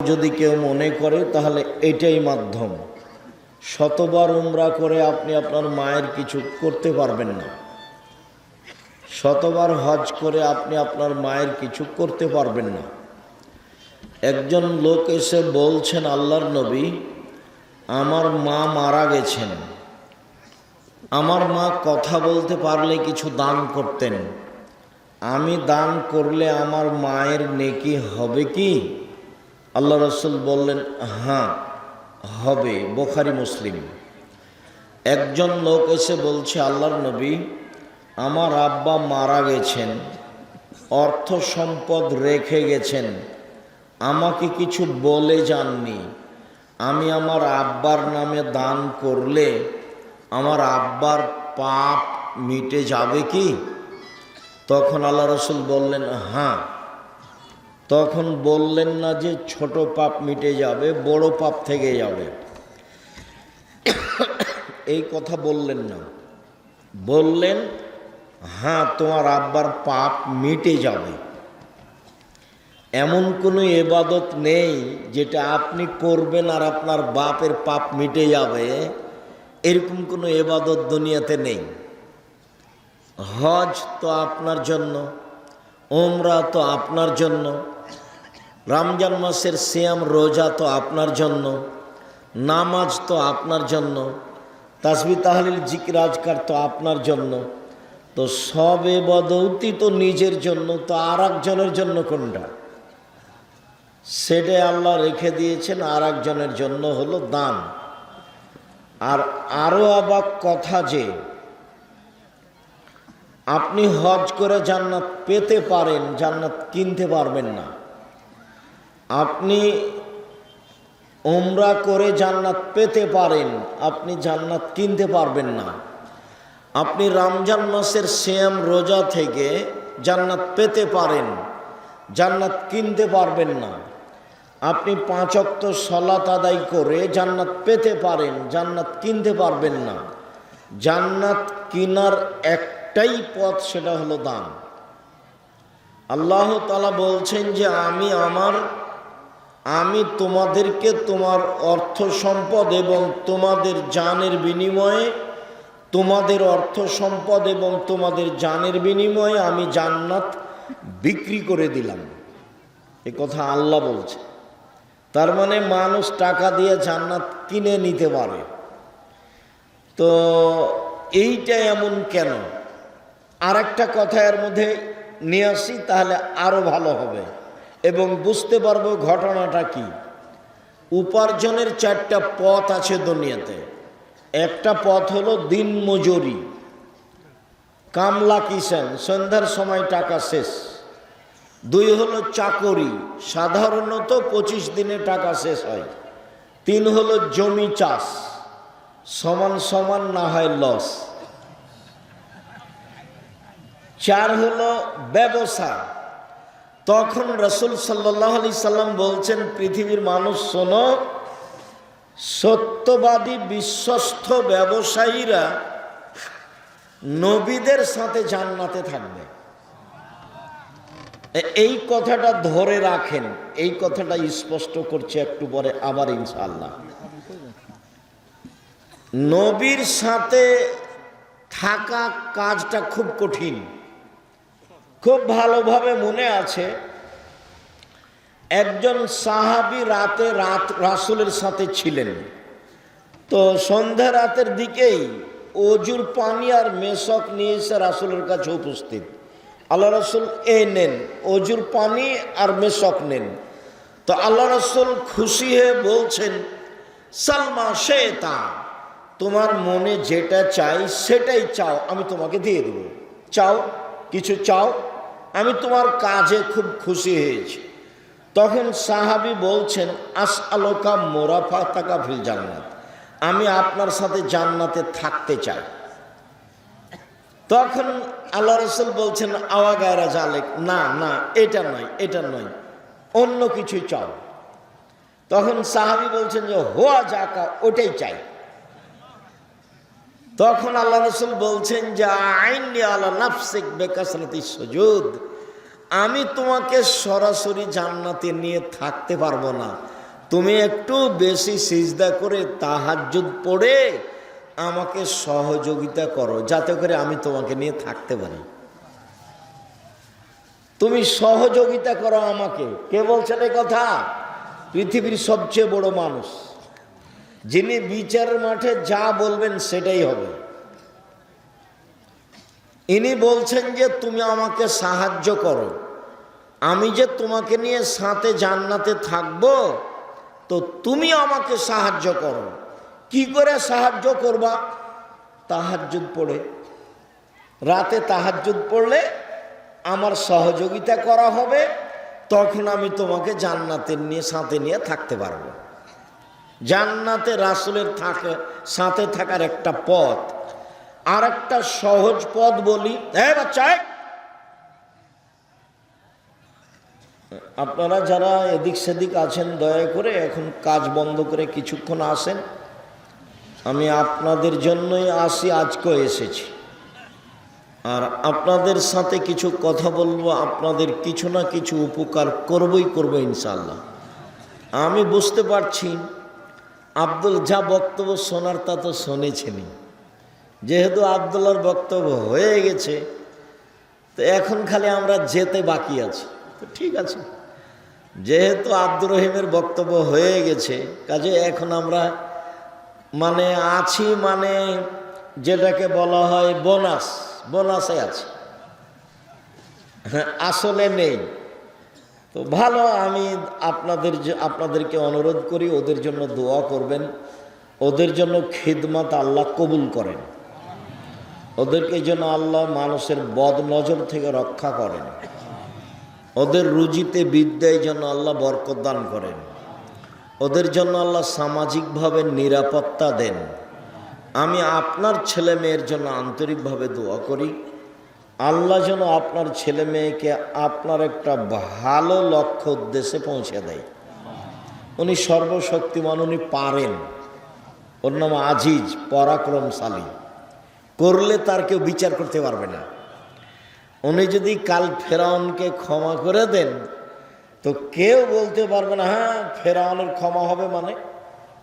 যদি কেউ মনে করে তাহলে এটাই মাধ্যম। শতবার উমরা করে আপনি আপনার মায়ের কিছু করতে পারবেন না, শতবার হজ করে আপনি আপনার মায়ের কিছু করতে পারবেন না। একজন লোক এসে বলছেন, আল্লাহর নবী, আমার মা মারা গেছেন, আমার মা কথা বলতে পারলে কিছু দান করতেন, আমি দান করলে আমার মায়ের নেকি হবে কি? আল্লাহ রসুল বললেন, হ্যাঁ হবে, বুখারী মুসলিম। একজন লোক এসে বলছে, আল্লাহর নবী, আমার আব্বা মারা গেছেন, অর্থ সম্পদ রেখে গেছেন, আমাকে কিছু বলে যাননি, আমি আমার আব্বার নামে দান করলে আমার আব্বার পাপ মিটে যাবে কি? তখন আল্লাহ রসুল বললেন, হ্যাঁ। তখন বললেন না যে ছোট পাপ মিটে যাবে, বড় পাপ থেকে যাবে, এই কথা বললেন না। বললেন, হ্যাঁ তোমার আব্বার পাপ মিটে যাবে। এমন কোনো ইবাদত নেই যেটা আপনি করবেন আর আপনার বাপের পাপ মিটে যাবে, এরকম কোনো ইবাদত দুনিয়াতে নেই। হজ তো আপনার জন্য, উমরা তো আপনার জন্য, রমজান মাসের সিয়াম রোজা তো আপনার জন্য, নামাজ তো আপনার জন্য, তাসবিহ তাহলিল জিকির আজকার তো আপনার জন্য। তো সব ইবাদতই তো নিজের জন্য, তো আর একজনের জন্য কোনটা? সেটাই আল্লাহ রেখে দিয়েছেন আর একজনের জন্য, হলো দান। আর আরো অবাক কথা যে আপনি হজ করে জান্নাত পেতে পারেন, জান্নাত কিনতে পারবেন না। আপনি উমরা করে জান্নাত পেতে পারেন, আপনি জান্নাত কিনতে পারবেন না। আপনি রমজান মাসের সিয়াম রোজা থেকে জান্নাত পেতে পারেন, জান্নাত কিনতে পারবেন না। আপনি 5 ওয়াক্ত সালাত আদায় করে জান্নাত পেতে পারেন, জান্নাত কিনতে পারবেন না। জান্নাত কিনার একটাই পথ, সেটা হলো দান। আল্লাহ তাআলা বলছেন যে আমি তোমাদেরকে তোমার অর্থ সম্পদ এবং তোমাদের জানের বিনিময়ে, তোমাদের অর্থ সম্পদ এবং তোমাদের জানের বিনিময়ে আমি জান্নাত বিক্রি করে দিলাম। এ কথা আল্লাহ বলছে। তার মানে মানুষ টাকা দিয়ে জান্নাত কিনে নিতে পারে। তো এইটা এমন কেন? আর একটা কথা এর মধ্যে নিয়ে আসি, তাহলে আরো ভালো হবে এবং বুঝতে পারবো ঘটনাটা কি। উপার্জনের 4টা পথ আছে দুনিয়াতে। একটা পথ হলো দিন মজুরি, কামলা কিষান, সন্ধ্যার সময় টাকা শেষ। 2 হলো চাকরি, সাধারণত 25 দিনে টাকা শেষ হয়। 3 হলো জমি চাষ, সমান সমান না হয় লস। 4 হলো ব্যবসা। তখন রাসূল সাল্লাল্লাহু আলাইহি সাল্লাম বলছেন, পৃথিবীর মানুষ শোনো, সত্যবাদী বিশ্বস্ত ব্যবসায়ীরা নবীদের সাথে জান্নাতে থাকবে। এই কথাটা ধরে রাখেন, এই কথাটা স্পষ্ট করছে একটু পরে আবার ইনশাআল্লাহ। নবীর সাথে থাকা কাজটা খুব কঠিন। খুব ভালোভাবে মনে আছে, একজন সাহাবী রাসূলের সাথে ছিলেন। তো সন্ধ্যা রাতের দিকেই অজুর পানি আর মেশক নিয়ে এসে রাসূলের কাছে উপস্থিত। আল্লাহ রসুল নেন, অজুর পানি আর মেশক নেন। তো আল্লাহ রসুল খুশি হয়ে বলছেন, সালমা শেতা, তোমার মনে যেটা চাই সেটাই চাও, আমি তোমাকে দিয়ে দেব। চাও, কিছু চাও, আমি তোমার কাজে খুব খুশি হয়েছি। তখন সাহাবী বলছেন, আসআলুকা মুরাফাতাকা ফিল জান্নাত, আমি আপনার সাথে জান্নাতে থাকতে চাই। তখন আল্লাহ রাসূল বলছেন, আওয়া গায়রা জালেক, না না, এটা নয়, এটা নয়, অন্য কিছু চাও। তখন সাহাবী বলছেন যে হোয়া জাকা, ওটাই চাই। তখন আল্লাহ রাসূল বলছেন যে আইনি আলা নাফসিক বিকাসরাতিস সুজুদ, আমি তোমাকে সরাসরি জান্নাতে নিয়ে থাকতে পারবো না, তুমি একটু বেশি সিজদা করে তাহাজ্জুদ পড়ে আমাকে সহযোগিতা করো, যাতে করে আমি তোমাকে নিয়ে থাকতে পারি। তুমি সহযোগিতা করো আমাকে। কে বলছেন এই কথা? পৃথিবীর সবচেয়ে বড় মানুষ, যিনি বিচারের মাঠে যা বলবেন সেটাই হবে। ইনি বলছেন যে তুমি আমাকে সাহায্য করো, আমি যে তোমাকে নিয়ে সাথে জান্নাতে থাকবো, তো তুমি আমাকে সাহায্য করো। কি করে সাহায্য করবা? তাহাজ্জুদ পড়ে। রাতে তাহাজ্জুদ পড়লে আমার সহযোগিতা করা হবে, তখন আমি তোমাকে জান্নাতের নিয়ে সাথে নিয়ে থাকতে পারবো। জান্নাতে রাসূলের সাথে থাকার একটা পথ। আর একটা সহজ পথ বলি। বাচ্চা, আপনারা যারা এদিক সেদিক আছেন দয়া করে এখন কাজ বন্ধ করে কিছুক্ষণ আসেন। আমি আপনাদের জন্যই আজকেও এসেছি, আর আপনাদের সাথে কিছু কথা বলবো, আপনাদের কিছু না কিছু উপকার করবো ইনশাআল্লাহ। আমি বুঝতে পারছি আব্দুল যা বক্তব্য শোনার তা তো শুনেছেনই। যেহেতু আব্দুল্লাহর বক্তব্য হয়ে গেছে, তো এখন খালি আমরা যেতে বাকি আছি। তো ঠিক আছে, যেহেতু আব্দুর রহিমের বক্তব্য হয়ে গেছে, কাজে এখন আমরা আছি, যেটাকে বলা হয় বোনাসে আছে, আসলে নেই। তো ভালো, আমি আপনাদেরকে অনুরোধ করি ওদের জন্য দোয়া করবেন, ওদের জন্য খিদমত আল্লাহ কবুল করেন, ওদেরকে যেন আল্লাহ মানুষের বদ নজর থেকে রক্ষা করেন, ওদের রুজিতে বিদ্যায় যেন আল্লাহ বরকত দান করেন, ওদের জন্য আল্লাহ সামাজিকভাবে নিরাপত্তা দেন। আমি আপনার ছেলে মেয়ের জন্য আন্তরিকভাবে দোয়া করি, আল্লাহ যেন আপনার ছেলে মেয়েকে আপনার একটা ভালো লক্ষ্য উদ্দেশ্যে পৌঁছে দেয়। উনি সর্বশক্তিমান, উনি পারেন। ওর নাম আজিজ, পরাক্রমশালী, করলে তার কেউ বিচার করতে পারবে না। উনি যদি কাল ফেরাউনকে ক্ষমা করে দেন, তো কেউ বলতে পারবে না হ্যাঁ ফেরাউনের ক্ষমা হবে,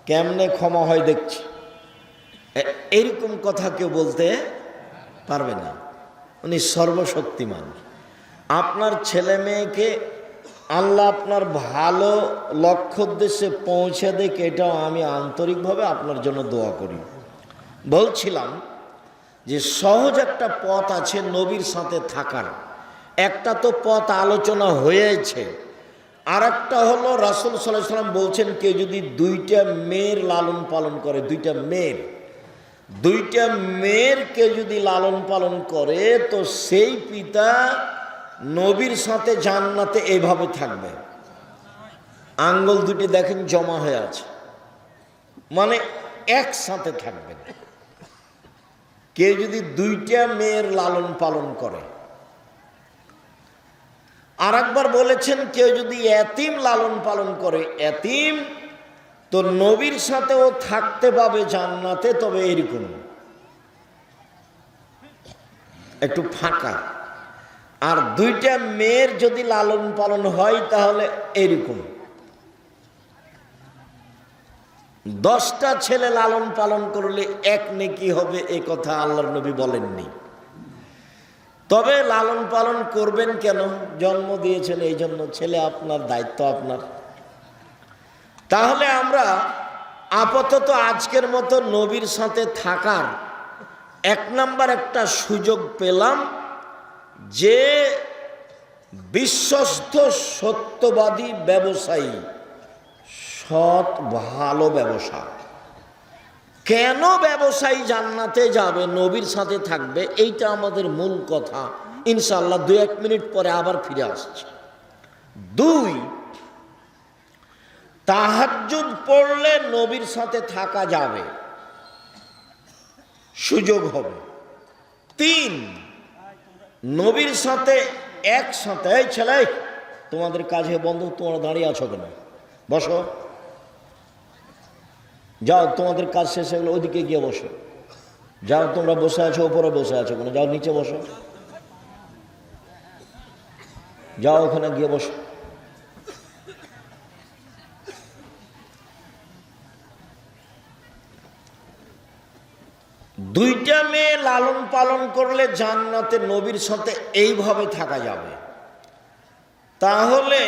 কেমনে ক্ষমা হয় দেখছি, এরকম কথা কেউ বলতে পারবে না। উনি সর্বশক্তিমান। আপনার ছেলে মেয়েকে আল্লাহ আপনার ভালো লক্ষ্য উদ্দেশ্যে পৌঁছে দেখ, এটাও আমি আন্তরিকভাবে আপনার জন্য দোয়া করি। বলছিলাম যে সহজ একটা পথ আছে নবীর সাথে থাকার। একটা তো পথ আলোচনা হয়েছে, আর একটা হলো রাসূল সাল্লাল্লাহু আলাইহি ওয়াসাল্লাম বলছেন কেউ যদি দুইটা মেয়ের লালন পালন করে, দুইটা মেয়েরকে যদি লালন পালন করে, তো সেই পিতা নবীর সাথে জান্নাতে এভাবে থাকবে। আঙ্গুল দুটি দেখেন জমা হয়ে আছে, একসাথে থাকবেন। কেউ যদি দুইটা মেয়ের লালন পালন করে। আর একবার বলেছেন কেউ যদি এতিম লালন পালন করে, এতিম, তো নবীর সাথেও থাকতে পাবে জান্নাতে, তবে এরকম একটু ফাঁকা। আর দুইটা মেয়ের যদি লালন পালন হয়, তাহলে এরকম 10টা ছেলে লালন পালন করলে এক নেকি হবে, এ কথা আল্লাহর নবী বলেননি। তবে লালন পালন করবেন কেন? জন্ম দিয়েছেন এই জন্য, ছেলে আপনার, দায়িত্ব আপনার। তাহলে আমরা আপাতত আজকের মতো নবীর সাথে থাকার 1 নাম্বার একটা সুযোগ পেলাম, যে বিশ্বস্ত সত্যবাদী ব্যবসায়ী, সৎ ভালো ব্যবসা। কেন ব্যবসায়ী জান্নাতে যাবে, নবীর সাথে থাকবে, এইটা আমাদের মূল কথা। ইনশাআল্লাহ 2-1 মিনিট পরে আবার ফিরে আসছে। 2, তাহাজ্জুদ পড়লে নবীর সাথে থাকা যাবে, সুযোগ হবে। 3, নবীর সাথে একসাথে, এই ছেলে তোমাদের কাজে বন্ধ, তোমরা দাঁড়িয়ে আছো কেন? বসো, যাও, তোমাদের কাজ শেষ হয়ে গেলে ওদিকে গিয়ে বসো। যাও, তোমরা বসে আছো উপরে বসে আছো কেন? যাও নিচে বসো, যাও ওখানে গিয়ে বসো। দুইটা মেয়ে লালন পালন করলে জান্নাতে নবীর সাথে এইভাবে থাকা যাবে। তাহলে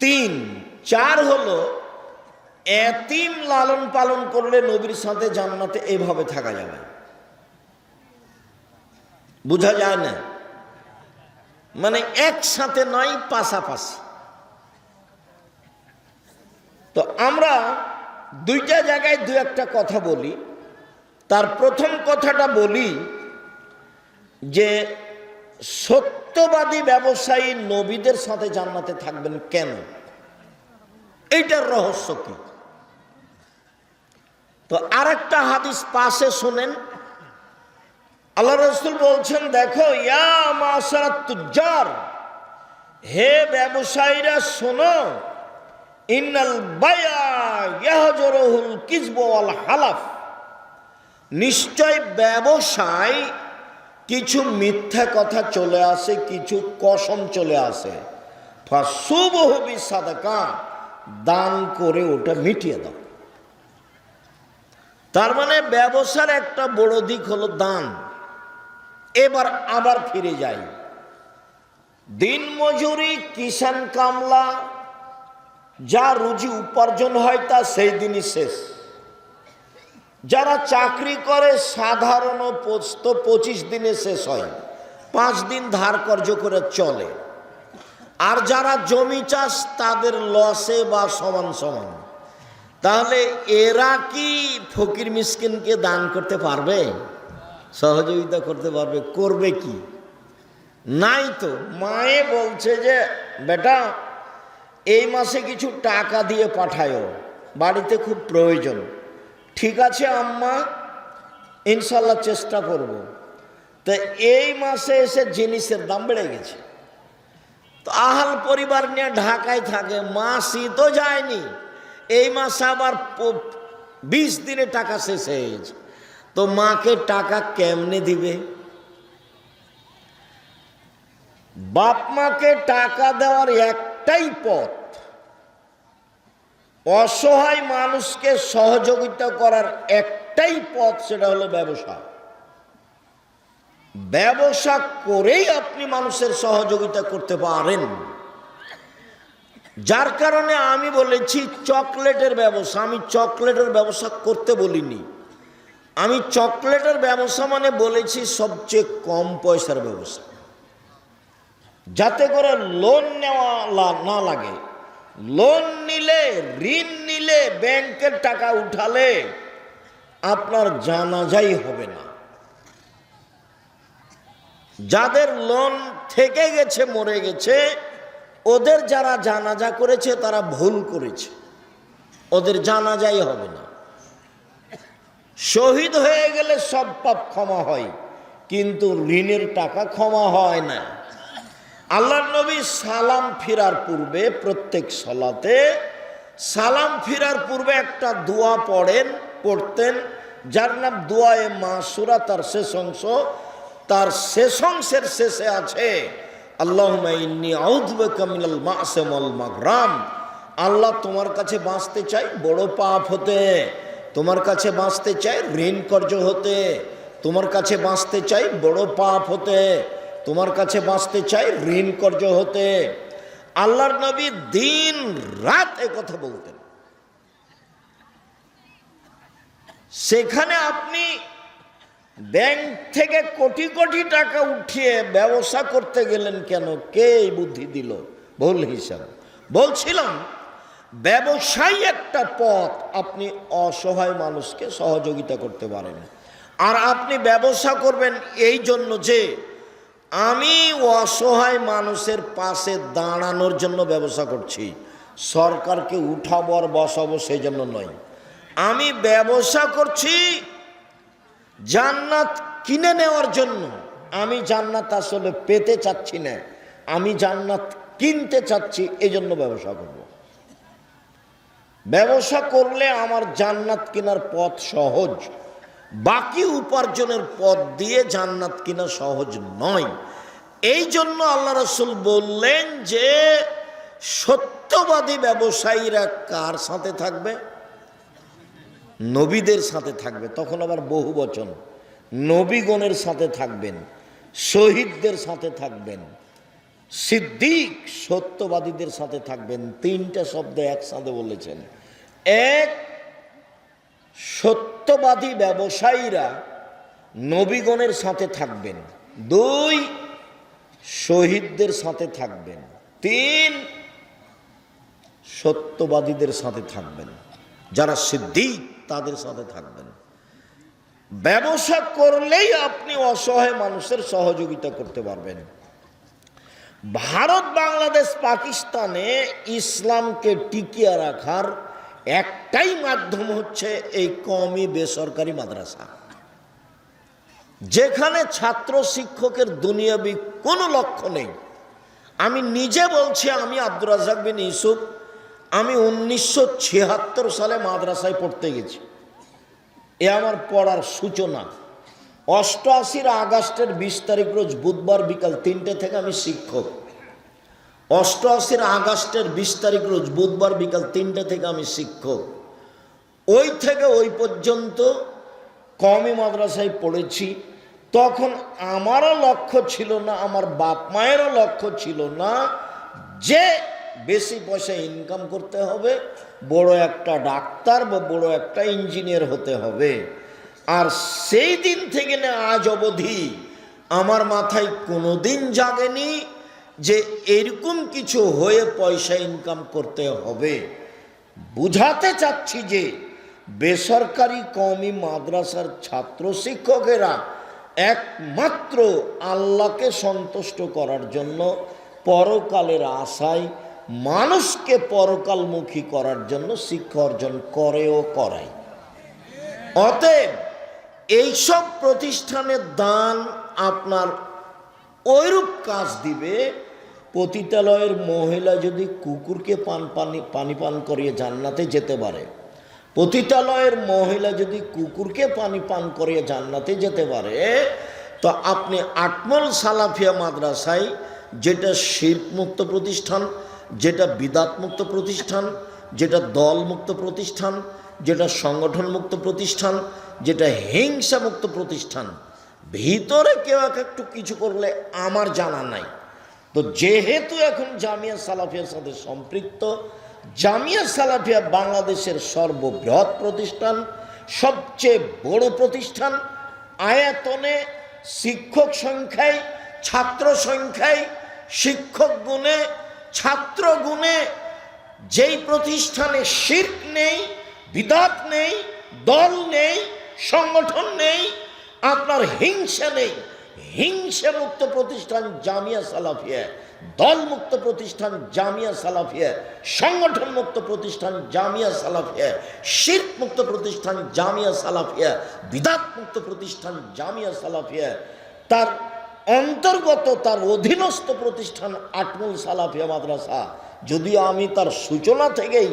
3, 4 হলো এতিম লালন পালন করলে নবীর সাথে জান্নাতে এইভাবে থাকা যাবে। বোঝা যায় না? মানে একসাথে নয়, পাশাপাশি। তো আমরা দুইটা জায়গায় দু একটা কথা বলি। তার প্রথম কথাটা বলি যে সত্যবাদী ব্যবসায়ী নবীদের সাথে জান্নাতে থাকবেন কেন, এইটার রহস্য কি। তো আরেকটা হাদিস পাশে শুনেন। আল্লাহ রাসূল বলছেন, দেখো, ইয়া মাশারাত তুজ্জার, হে ব্যবসায়ীরা শোনো, ইন্নাল বায়া ইয়াহজুরুল কিযব ওয়াল হালাফ, নিশ্চয় ব্যবসায় কিছু মিথ্যা কথা চলে আসে, কিছু কসম চলে আসে। ফাসুবহু বিসাদাকা, দান করে ওটা মিটিয়ে দাও। তার মানে ব্যবসার একটা বড় দিক হলো দান। এবার আবার ফিরে যাই, দিন মজুরি, কিষান কামলা, যা রুজি উপার্জন হয় তা সেই দিনই শেষ। যারা চাকরি করে সাধারণ পোস্ত 25 দিনে শেষ হয়, 5 দিন ধার কর্য করে চলে। আর যারা জমি চাষ তাদের লসে বা সমান সমান। তাহলে এরা কি ফকির মিসকিনকে দান করতে পারবে, সহযোগিতা করতে পারবে? করবে কি? নাই তো। মায়ে বলছে যে বেটা এই মাসে কিছু টাকা দিয়ে পাঠায়ো, বাড়িতে খুব প্রয়োজন। ঠিক আছে আম্মা, ইনশাল্লাহ চেষ্টা করব। তো এই মাসে এসে জিনিসের দাম বেড়ে গেছে। তো আহাল পরিবার নিয়ে ঢাকায় থাকে, মাসই তো যায়নি, এই মাসে আবার 20 দিনে টাকা শেষ হয়ে গেছে। তো মাকে টাকা কেমনে দিবে? বাপ মাকে টাকা দেওয়ার একটাই পথ, অসহায় মানুষকে সহযোগিতা করার একটাই পথ, সেটা হলো ব্যবসা। ব্যবসা করেই আপনি মানুষের সহযোগিতা করতে পারেন। যার কারণে আমি বলেছি চকলেটের ব্যবসা। আমি চকলেটের ব্যবসা করতে বলিনি, আমি চকলেটের ব্যবসা মানে বলেছি সবচেয়ে কম পয়সার ব্যবসা, যাতে করে লোন নেওয়া না লাগে। লোন নিলে, ঋণ নিলে, ব্যাংকের টাকা উঠালে আপনার জানাজাই হবে না। যাদের লোন থেকে গেছে, মরে গেছে, ওদের যারা জানাজা করেছে তারা ভুল করেছে, ওদের জানাজাই হবে না। শহীদ হয়ে গেলে সব পাপ ক্ষমা হয়, কিন্তু ঋণের টাকা ক্ষমা হয় না। আল্লাহর নবী সালাম ফিরার পূর্বে, প্রত্যেক সালাতে সালাম ফিরার পূর্বে একটা দোয়া পড়তেন, যার নাম দোয়ায়ে মাসুরা। তার শেষ অংশ, তার শেষ অংশের শেষে আছে আল্লাহুম্মা ইন্নী আউযু বিকা মিনাল মা'সাম ওয়াল মাগরাম। আল্লাহ, তোমার কাছে বাঁচতে চাই বড় পাপ হতে, তোমার কাছে বাঁচতে চাই ঋণ কর্য হতে, তোমার কাছে বাঁচতে চাই বড় পাপ হতে, তোমার কাছে বাঁচতে চাই ঋণ কর্য হতে। আল্লাহর নবী দিন রাত একথা বলতেন। সেখানে আপনি ব্যাংক থেকে কোটি কোটি টাকা উঠিয়ে ব্যবসা করতে গেলেন কেন? কে এই বুদ্ধি দিল? ভুল হিসাব। বলছিলাম ব্যবসায় একটা পথ, আপনি অসহায় মানুষকে সহযোগিতা করতে পারেন। আর আপনি ব্যবসা করবেন এই জন্য যে আমি অসহায় মানুষের পাশে দাঁড়ানোর জন্য ব্যবসা করছি, সরকারকে উঠাবো আর বসাবো সেই জন্য নয়। আমি ব্যবসা করছি জান্নাত কিনে নেওয়ার জন্য। আমি জান্নাত আসলে পেতে চাচ্ছি না, আমি জান্নাত কিনতে চাচ্ছি, এই জন্য ব্যবসা করব। ব্যবসা করলে আমার জান্নাত কেনার পথ সহজ, বাকি উপার্জনের পথ দিয়ে জান্নাত কিনা সহজ নয়। এই জন্য আল্লাহ রাসূল বললেন যে সত্যবাদী ব্যবসায়ীরা কার সাথে থাকবে? নবীদের সাথে থাকবে, তখন আবার বহু বচন, নবীগণের সাথে থাকবেন, শহীদদের সাথে থাকবেন, সিদ্দিক সত্যবাদীদের সাথে থাকবেন। তিনটা শব্দ একসাথে বলেছেন। এক, সত্যবাদী ব্যবসায়ীরা নবীগণের সাথে থাকবেন। দুই, শহীদদের সাথে থাকবেন। তিন, সত্যবাদীদের সাথে থাকবেন, যারা সিদ্দিক তাদের সাথে থাকবেন। ব্যবসা করলেই আপনি অসহায় মানুষের সহযোগিতা করতে পারবেন। ভারত, বাংলাদেশ, পাকিস্তানে ইসলামকে টিকিয়ে রাখার একটাই মাধ্যম হচ্ছে এই কওমি বেসরকারি মাদ্রাসা, যেখানে ছাত্র শিক্ষকের দুনিয়াবি কোনো লক্ষ্য নেই। আমি নিজে বলছি, আমি আব্দুর রাজ্জাক বিন ইউসুফ, আমি 1976 সালে মাদ্রাসায় পড়তে গেছি। এ আমার পড়ার সূচনা। 88 আগস্টের 20 তারিখ রোজ বুধবার বিকাল 3টে থেকে আমি শিক্ষক। 88 আগস্টের 20 তারিখ রোজ বুধবার বিকাল 3টে থেকে আমি শিক্ষক। ওই থেকে ওই পর্যন্ত কওমি মাদ্রাসায় পড়েছি। তখন আমারও লক্ষ্য ছিল না, আমার বাপ মায়েরও লক্ষ্য ছিল না যে বেশি পয়সা ইনকাম করতে হবে, বড় একটা ডাক্তার বা বড় একটা ইঞ্জিনিয়ার হতে হবে। আর সেই দিন থেকে না আজ অবধি আমার মাথায় কোনোদিন জাগেনি যে এরকম কিছু হয়ে পয়সা ইনকাম করতে হবে। বুঝাতে চাচ্ছি যে বেসরকারি কওমি মাদ্রাসার ছাত্র শিক্ষকেরা একমাত্র আল্লাহকে সন্তুষ্ট করার জন্য, পরকালের আশায় মানুষকে পরকালমুখী করার জন্য শিক্ষা অর্জন করে ও করায়। অতএব এইসব প্রতিষ্ঠানের দান আপনার ওইরূপ কাজ দিবে। পতিতালয়ের মহিলা যদি কুকুরকে পানি পান করিয়ে জান্নাতে যেতে পারে, পতিতালয়ের মহিলা যদি কুকুরকে পানি পান করিয়ে জান্নাতে যেতে পারে, তো আপনি আটমল সালাফিয়া মাদ্রাসায়, যেটা শিরক মুক্ত প্রতিষ্ঠান, যেটা বিদাত মুক্ত প্রতিষ্ঠান, যেটা দল মুক্ত প্রতিষ্ঠান, যেটা সংগঠন মুক্ত প্রতিষ্ঠান, যেটা হিংসা মুক্ত প্রতিষ্ঠান, ভিতরে কেউ একটু কিছু করলে আমার জানা নাই। তো যেহেতু এখন জামিয়া সালাফিয়ার সাথে সম্পৃক্ত, জামিয়া সালাফিয়া বাংলাদেশের সর্ববৃহৎ প্রতিষ্ঠান, সবচেয়ে বড় প্রতিষ্ঠান, আয়তনে, শিক্ষক সংখ্যায়, ছাত্র সংখ্যায়, শিক্ষক গুণে, ছাত্র গুণে, যেই প্রতিষ্ঠানে শিরক নেই, বিদাত নেই, দল নেই, সংগঠন নেই, আপনার হিংসা নেই, হিংসা মুক্ত প্রতিষ্ঠান জামিয়া সালাফিয়া, দল মুক্ত প্রতিষ্ঠান জামিয়া সালাফিয়া, সংগঠন মুক্ত প্রতিষ্ঠান জামিয়া সালাফিয়া, শিরক মুক্ত প্রতিষ্ঠান জামিয়া সালাফিয়া, বিদাত মুক্ত প্রতিষ্ঠান জামিয়া সালাফিয়া, তার অন্তর্গত তার অধীনস্থ প্রতিষ্ঠান আটমল সালাফিয়া মাদ্রাসা। যদিও আমি তার সূচনা থেকেই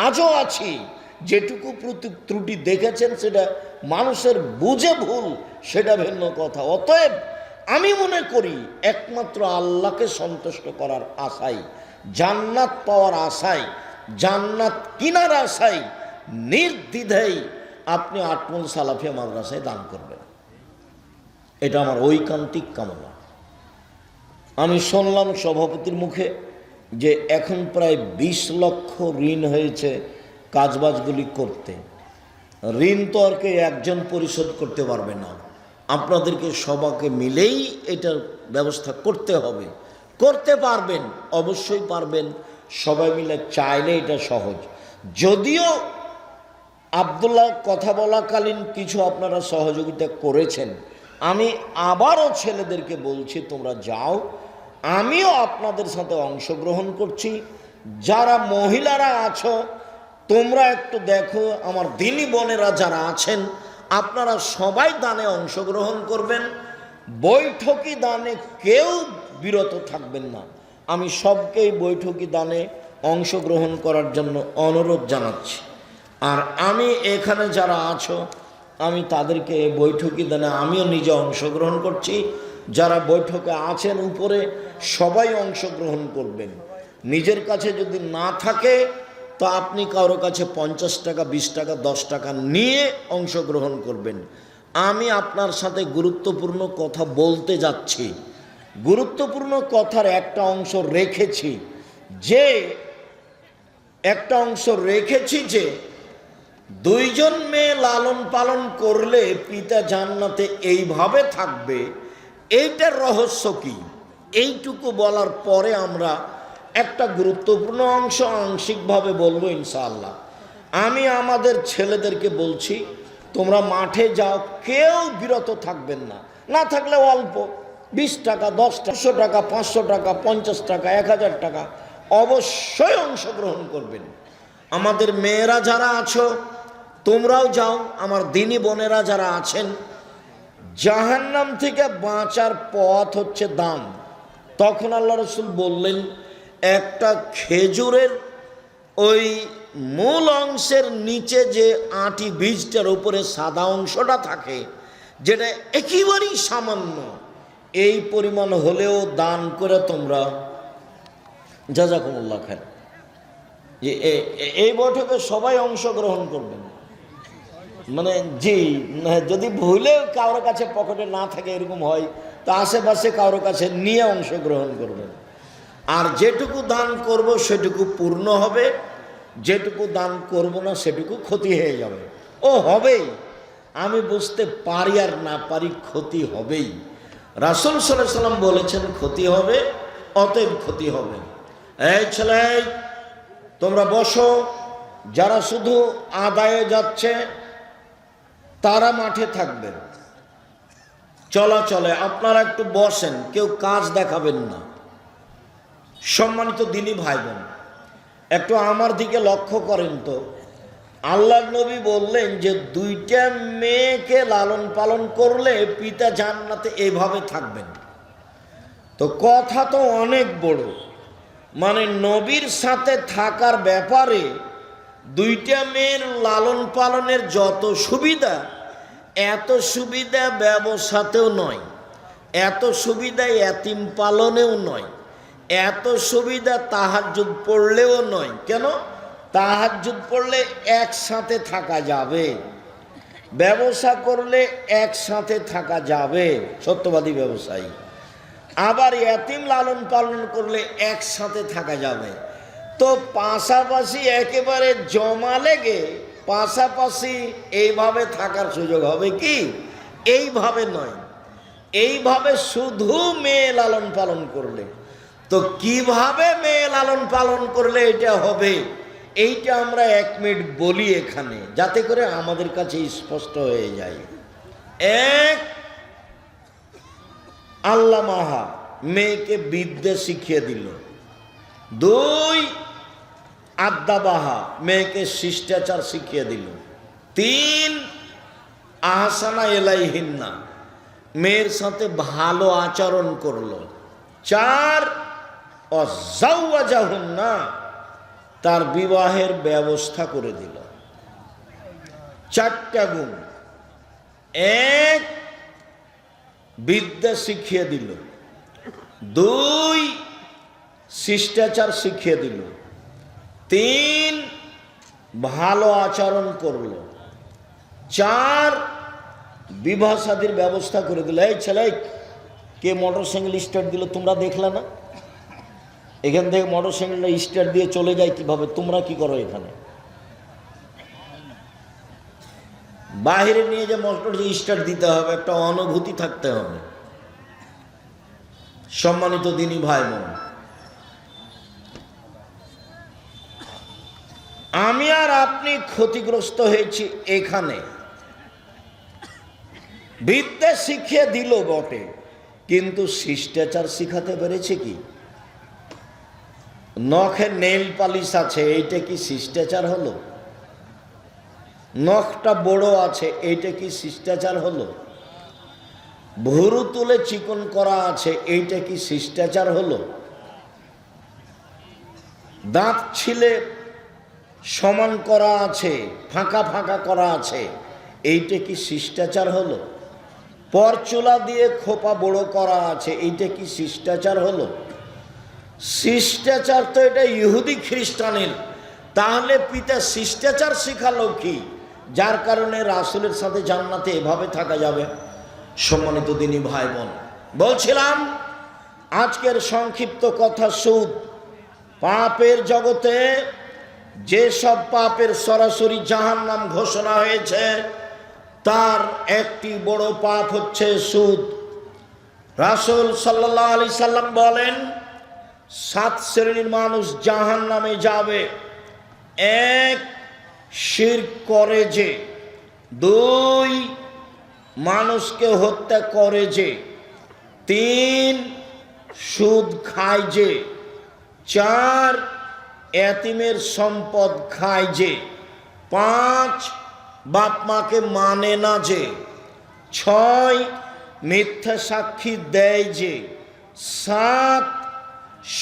আজও আছি, যেটুকু ত্রুটি দেখেছেন সেটা মানুষের বুঝে ভুল, সেটা ভিন্ন কথা। অতএব আমি মনে করি একমাত্র আল্লাহকে সন্তুষ্ট করার আশায়, জান্নাত পাওয়ার আশায়, জান্নাত কিনার আশায় নির্দ্বিধায় আপনি আটমল সালাফিয়া মাদ্রাসায় দান করবেন। এটা আমার ঐকান্তিক কামনা। আমি শুনলাম সভাপতির মুখে যে এখন প্রায় 20 লক্ষ ঋণ হয়েছে কাজবাজগুলি করতে। ঋণ তো আর কেউ একজন পরিশোধ করতে পারবে না, আপনাদেরকে সবাইকে মিলেই এটার ব্যবস্থা করতে হবে। করতে পারবেন, অবশ্যই পারবেন, সবাই মিলে চাইলে এটা সহজ। যদিও আব্দুল্লাহ কথা বলাকালীন কিছু আপনারা সহযোগিতা করেছেন, আমি আবারও ছেলেদেরকে বলছি তোমরা যাও, আমিও আপনাদের সাথে অংশগ্রহণ করছি। যারা মহিলারা আছো তোমরা একটু দেখো, আমার দিনী বোনেরা যারা আছেন আপনারা সবাই দানে অংশগ্রহণ করবেন। বৈঠকি দানে কেউ বিরত থাকবেন না। আমি সবকেই বৈঠকি দানে অংশগ্রহণ করার জন্য অনুরোধ জানাচ্ছি। আর আমি এখানে যারা আছো আমি তাদেরকে বৈঠকি দানে আমিও নিজে অংশগ্রহণ করছি। যারা বৈঠকে আছেন উপরে সবাই অংশগ্রহণ করবেন। নিজের কাছে যদি না থাকে তো আপনি কারো কাছে 50 টাকা, 20 টাকা, 10 টাকা নিয়ে অংশগ্রহণ করবেন। আমি আপনার সাথে গুরুত্বপূর্ণ কথা বলতে যাচ্ছি। গুরুত্বপূর্ণ কথার একটা অংশ রেখেছি যে দুইজন মেয়ে লালন পালন করলে পিতা জান্নাতে এইভাবে থাকবে, এইটার রহস্য কি, এইটুকু বলার পরে আমরা একটা গুরুত্বপূর্ণ অংশ আংশিকভাবে বলবো ইনশাআল্লাহ। আমি আমাদের ছেলেদেরকে বলছি, তোমরা মাঠে যাও, কেউ বিরত থাকবেন না, না থাকলে অল্প 20 টাকা, 10 টাকা, 500 টাকা, 50 টাকা, 1000 টাকা অবশ্যই অংশগ্রহণ করবেন। আমাদের মেয়েরা যারা আছো তোমরাও যাও, আমার দিনী বোনেরা যারা আছেন। জাহান্নাম থেকে বাঁচার পথ হচ্ছে দান। তখন আল্লাহ রসুল বললেন, একটা খেজুরের ওই মূল অংশের নিচে যে আটি বীজটার উপরে সাদা অংশটা থাকে, যেটা একেবারেই সামান্য, এই পরিমাণ হলেও দান করে তোমরা জাযাকুমুল্লাহ খায়ের। যে এই বৈঠকে সবাই অংশগ্রহণ করবেন, মানে জি, যদি ভুলে কারোর কাছে পকেটে না থাকে এরকম হয়, তো আশেপাশে কারোর কাছে নিয়ে অংশগ্রহণ করবেন। আর যেটুকু দান করব সেটুকু পূর্ণ হবে, যেটুকু দান করব না সেটুকু ক্ষতি হয়ে যাবে। ও হবেই, আমি বুঝতে পারি আর না পারি, ক্ষতি হবেই। রাসূল সাল্লাল্লাহু আলাইহি সাল্লাম বলেছেন ক্ষতি হবে, অতএব ক্ষতি হবে। এই ছেলে, তোমরা বসো, যারা শুধু আদায়ে যাচ্ছে তারা মাঠে থাকবে, চলাচলে আপনারা একটু বসেন, কেউ কাজ দেখাবেন না। সম্মানিত দিনী ভাই বোন, একটু আমার দিকে লক্ষ্য করেন তো। আল্লাহর নবী বললেন যে দুইটা মেয়েকে লালন পালন করলে পিতা জান্নাতে এভাবে থাকবেন। তো কথা তো অনেক বড়, মানে নবীর সাথে থাকার ব্যাপারে দুইটা মেয়ের লালন পালনের যত সুবিধা, এত সুবিধা ব্যবসাতেও নয়, এত সুবিধা এতিম পালনেও নয়, এত সুবিধা তাহাজ্জুদ পড়লেও নয়। কেন? তাহাজ্জুদ পড়লে একসাথে থাকা যাবে, ব্যবসা করলে একসাথে থাকা যাবে, সত্যবাদী ব্যবসায়ী। আবার এতিম লালন পালন করলে একসাথে থাকা যাবে। তো পাশাপাশি একেবারে জমা লেগে পাশাপাশি এইভাবে থাকার সুযোগ হবে কি? এইভাবে নয়, এইভাবে শুধু মেয়ে লালন পালন করলে। তো কিভাবে মেয়ে লালন পালন করলে এটা হবে, এইটা আমরা 1 মিনিট বলি এখানে, যাতে করে আমাদের কাছে স্পষ্ট হয়ে যায়। 1, আল্লামাহা, মেয়েকে বিদ্যা শিখিয়ে দিল। 2, আদ্দাবাহা, মেয়েকে শিষ্টাচার শিখিয়ে দিল। 3, আহসানা এলাইহিন্না, মেয়ের সাথে ভালো আচরণ করলো। 4, অজাওয়াজাহুন্না, তার বিবাহের ব্যবস্থা করে দিল। 4টা গুণ। 1, বিদ্যা শিখিয়ে দিল। 2, শিষ্টাচার শিখিয়ে দিল। 3, ভালো আচরণ করল। 4, বিবাহ শাদীর ব্যবস্থা করে দিল। এই ছেলে, কে মোটরসাইকেল স্টার্ট দিল তোমরা দেখলে না? এখান থেকে মোটরসাইকেলটা স্টার্ট দিয়ে চলে যায় কিভাবে? তোমরা কি করো এখানে? বাহিরে নিয়ে যে মোটর স্টার্ট দিতে হবে, একটা অনুভূতি থাকতে হবে। সম্মানিত দিনী ভাই বোন, আমি আর আপনি ক্ষতিগ্রস্ত হয়েছি এখানে। বিদ্যা শিখিয়ে দিল বটে, কিন্তু শিষ্টাচার শিখাতে পেরেছে কি? নখে নেল পালিশ আছে, এইটা কি শিষ্টাচার হলো? নখটা বড় আছে, এইটা কি শিষ্টাচার হলো? ভুরু তুলে চিকন করা আছে, এইটা কি শিষ্টাচার হলো? দাঁত ছিলে সমান করা আছে, ফাঁকা ফাঁকা করা আছে, এইটা কি শিষ্টাচার হলো? পরচুলা দিয়ে খোপা বড় করা আছে, এইটা কি শিষ্টাচার হলো? শিষ্টাচার তো এটা ইহুদি খ্রিস্টানের। তাহলে পিতা শিষ্টাচার শিখালো কি, যার কারণে রাসূলের সাথে জান্নাতে এভাবে থাকা যাবে? সম্মানিত দিনী ভাই বোন, বলছিলাম আজকের সংক্ষিপ্ত কথা, সুদ। পাপের জগতে যেসব পাপের সরাসরি জাহান্নাম ঘোষণা হয়েছে, তার একটি বড় পাপ হচ্ছে সুদ। রাসূল সাল্লাল্লাহু আলাইহি সাল্লাম বলেন, 7 শ্রেণীর মানুষ জাহান্নামে যাবে। 1, শিরক করে যে। 2, মানুষকে হত্যা করে যে। 3, সুদ খায় যে। 4, এতিমের সম্পদ খায় যে। 5, বাপ মাকে মানে না যে। 6, মিথ্যা সাক্ষী দেয় যে। 7,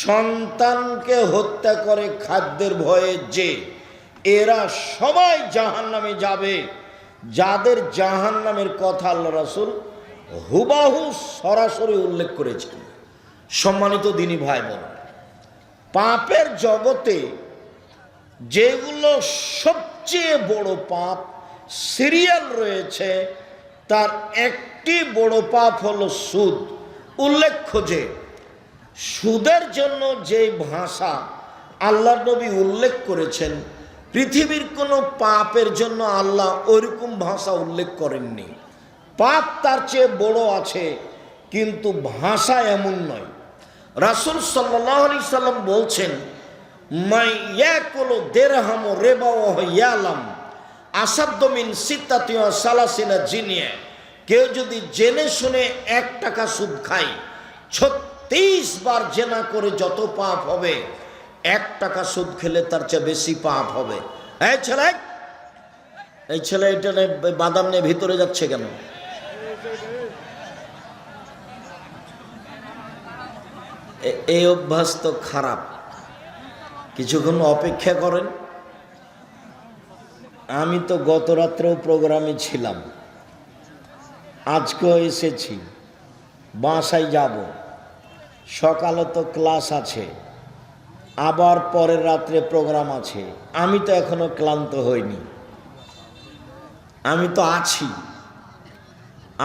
সন্তানকে হত্যা করে খাদ্যের ভয়ে যে। এরা সবাই জাহান্নামে যাবে। যাদের জাহান্নামের কথা আল্লাহ রাসূল হুবাহু সরাসরি উল্লেখ করেছেন। সম্মানিত দিনী ভাই বোন, পাপের জগতে যেগুলো সবচেয়ে বড় পাপ সিরিয়াল রয়েছে, তার একটি বড় পাপ হলো সুদ। উল্লেখ্য যে সুদের জন্য যে ভাষা আল্লাহর নবী উল্লেখ করেছেন, পৃথিবীর কোনো পাপের জন্য আল্লাহ ওইরকম ভাষা উল্লেখ করেননি। পাপ তার চেয়ে বড় আছে, কিন্তু ভাষা এমন নয়। রাসূল সাল্লাল্লাহু আলাইহি সাল্লাম বলছেন, মাই ইয়াকুলু দিরহাম রিবা ওয়া ইয়ালাম আসাদ্দু মিন সিত্তাতি ওয়া সালাসিনা জিনিয়া। কেউ যদি জেনে শুনে 1 টাকা সুদ খায়, 36 বার জেনা করে যত পাপ হবে, 1 টাকা সুদ খেলে তার চেয়ে বেশি পাপ হবে। এই ছেলে এটা বাদাম নিয়ে ভিতরে যাচ্ছে কেন? এই অভ্যাস তো খারাপ। কিছুক্ষণ অপেক্ষা করেন। আমি তো গত রাত্রেও প্রোগ্রামে ছিলাম, আজকেও এসেছি, বাসায় যাব। সকালে তো ক্লাস আছে, আবার পরের রাত্রে প্রোগ্রাম আছে। আমি তো এখনো ক্লান্ত হইনি, আমি তো আছি।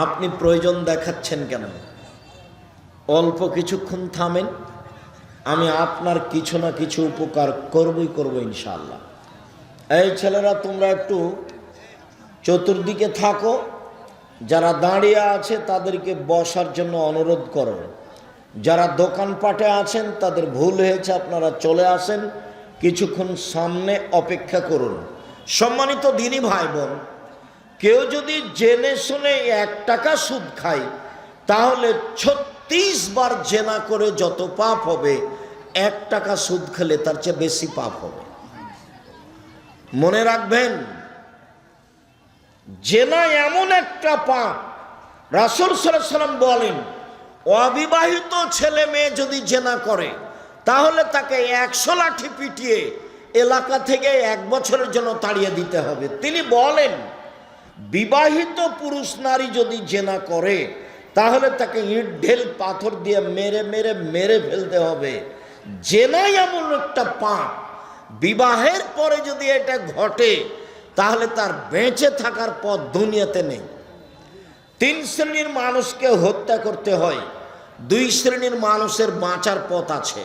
আপনি প্রয়োজন দেখাচ্ছেন কেন? অল্প কিছুক্ষণ থামেন, আমি আপনার কিছু না কিছু উপকার করব ইনশাআল্লাহ। এই ছেলেরা, তোমরা একটু চতুর্দিকে থাকো। যারা দাঁড়িয়ে আছে তাদেরকে বসার জন্য অনুরোধ করো। যারা দোকানপাটে আছেন তাদের ভুল হয়েছে, আপনারা চলে আসেন, কিছুক্ষণ সামনে অপেক্ষা করুন। সম্মানিত দিনী ভাই বোন, কেউ যদি জেনে শুনে 1 টাকা সুদ খায়, তাহলে 36 বার জেনা করে যত পাপ হবে, 1 টাকা সুদ খেলে তার চেয়ে বেশি পাপ হবে। মনে রাখবেন, জেনা এমন একটা পাপ, রাসূল সাল্লাল্লাহু আলাইহি সাল্লাম বলেন, অবিবাহিত ছেলে মেয়ে যদি জেনা করে, তাহলে তাকে 100 লাঠি পিটিয়ে এলাকা থেকে 1 বছরের জন্য তাড়িয়ে দিতে হবে। তিনি বলেন, বিবাহিত পুরুষ নারী যদি জেনা করে, তাহলে তাকে ইট ঢেল পাথর দিয়ে মেরে ফেলতে হবে। জেনাই এমন একটা পাপ, বিবাহের পরে যদি এটা ঘটে, তাহলে তার বেঁচে থাকার পথ দুনিয়াতে নেই। 3 শ্রেণীর মানুষকে হত্যা করতে হয়, 2 শ্রেণীর মানুষের বাঁচার পথ আছে।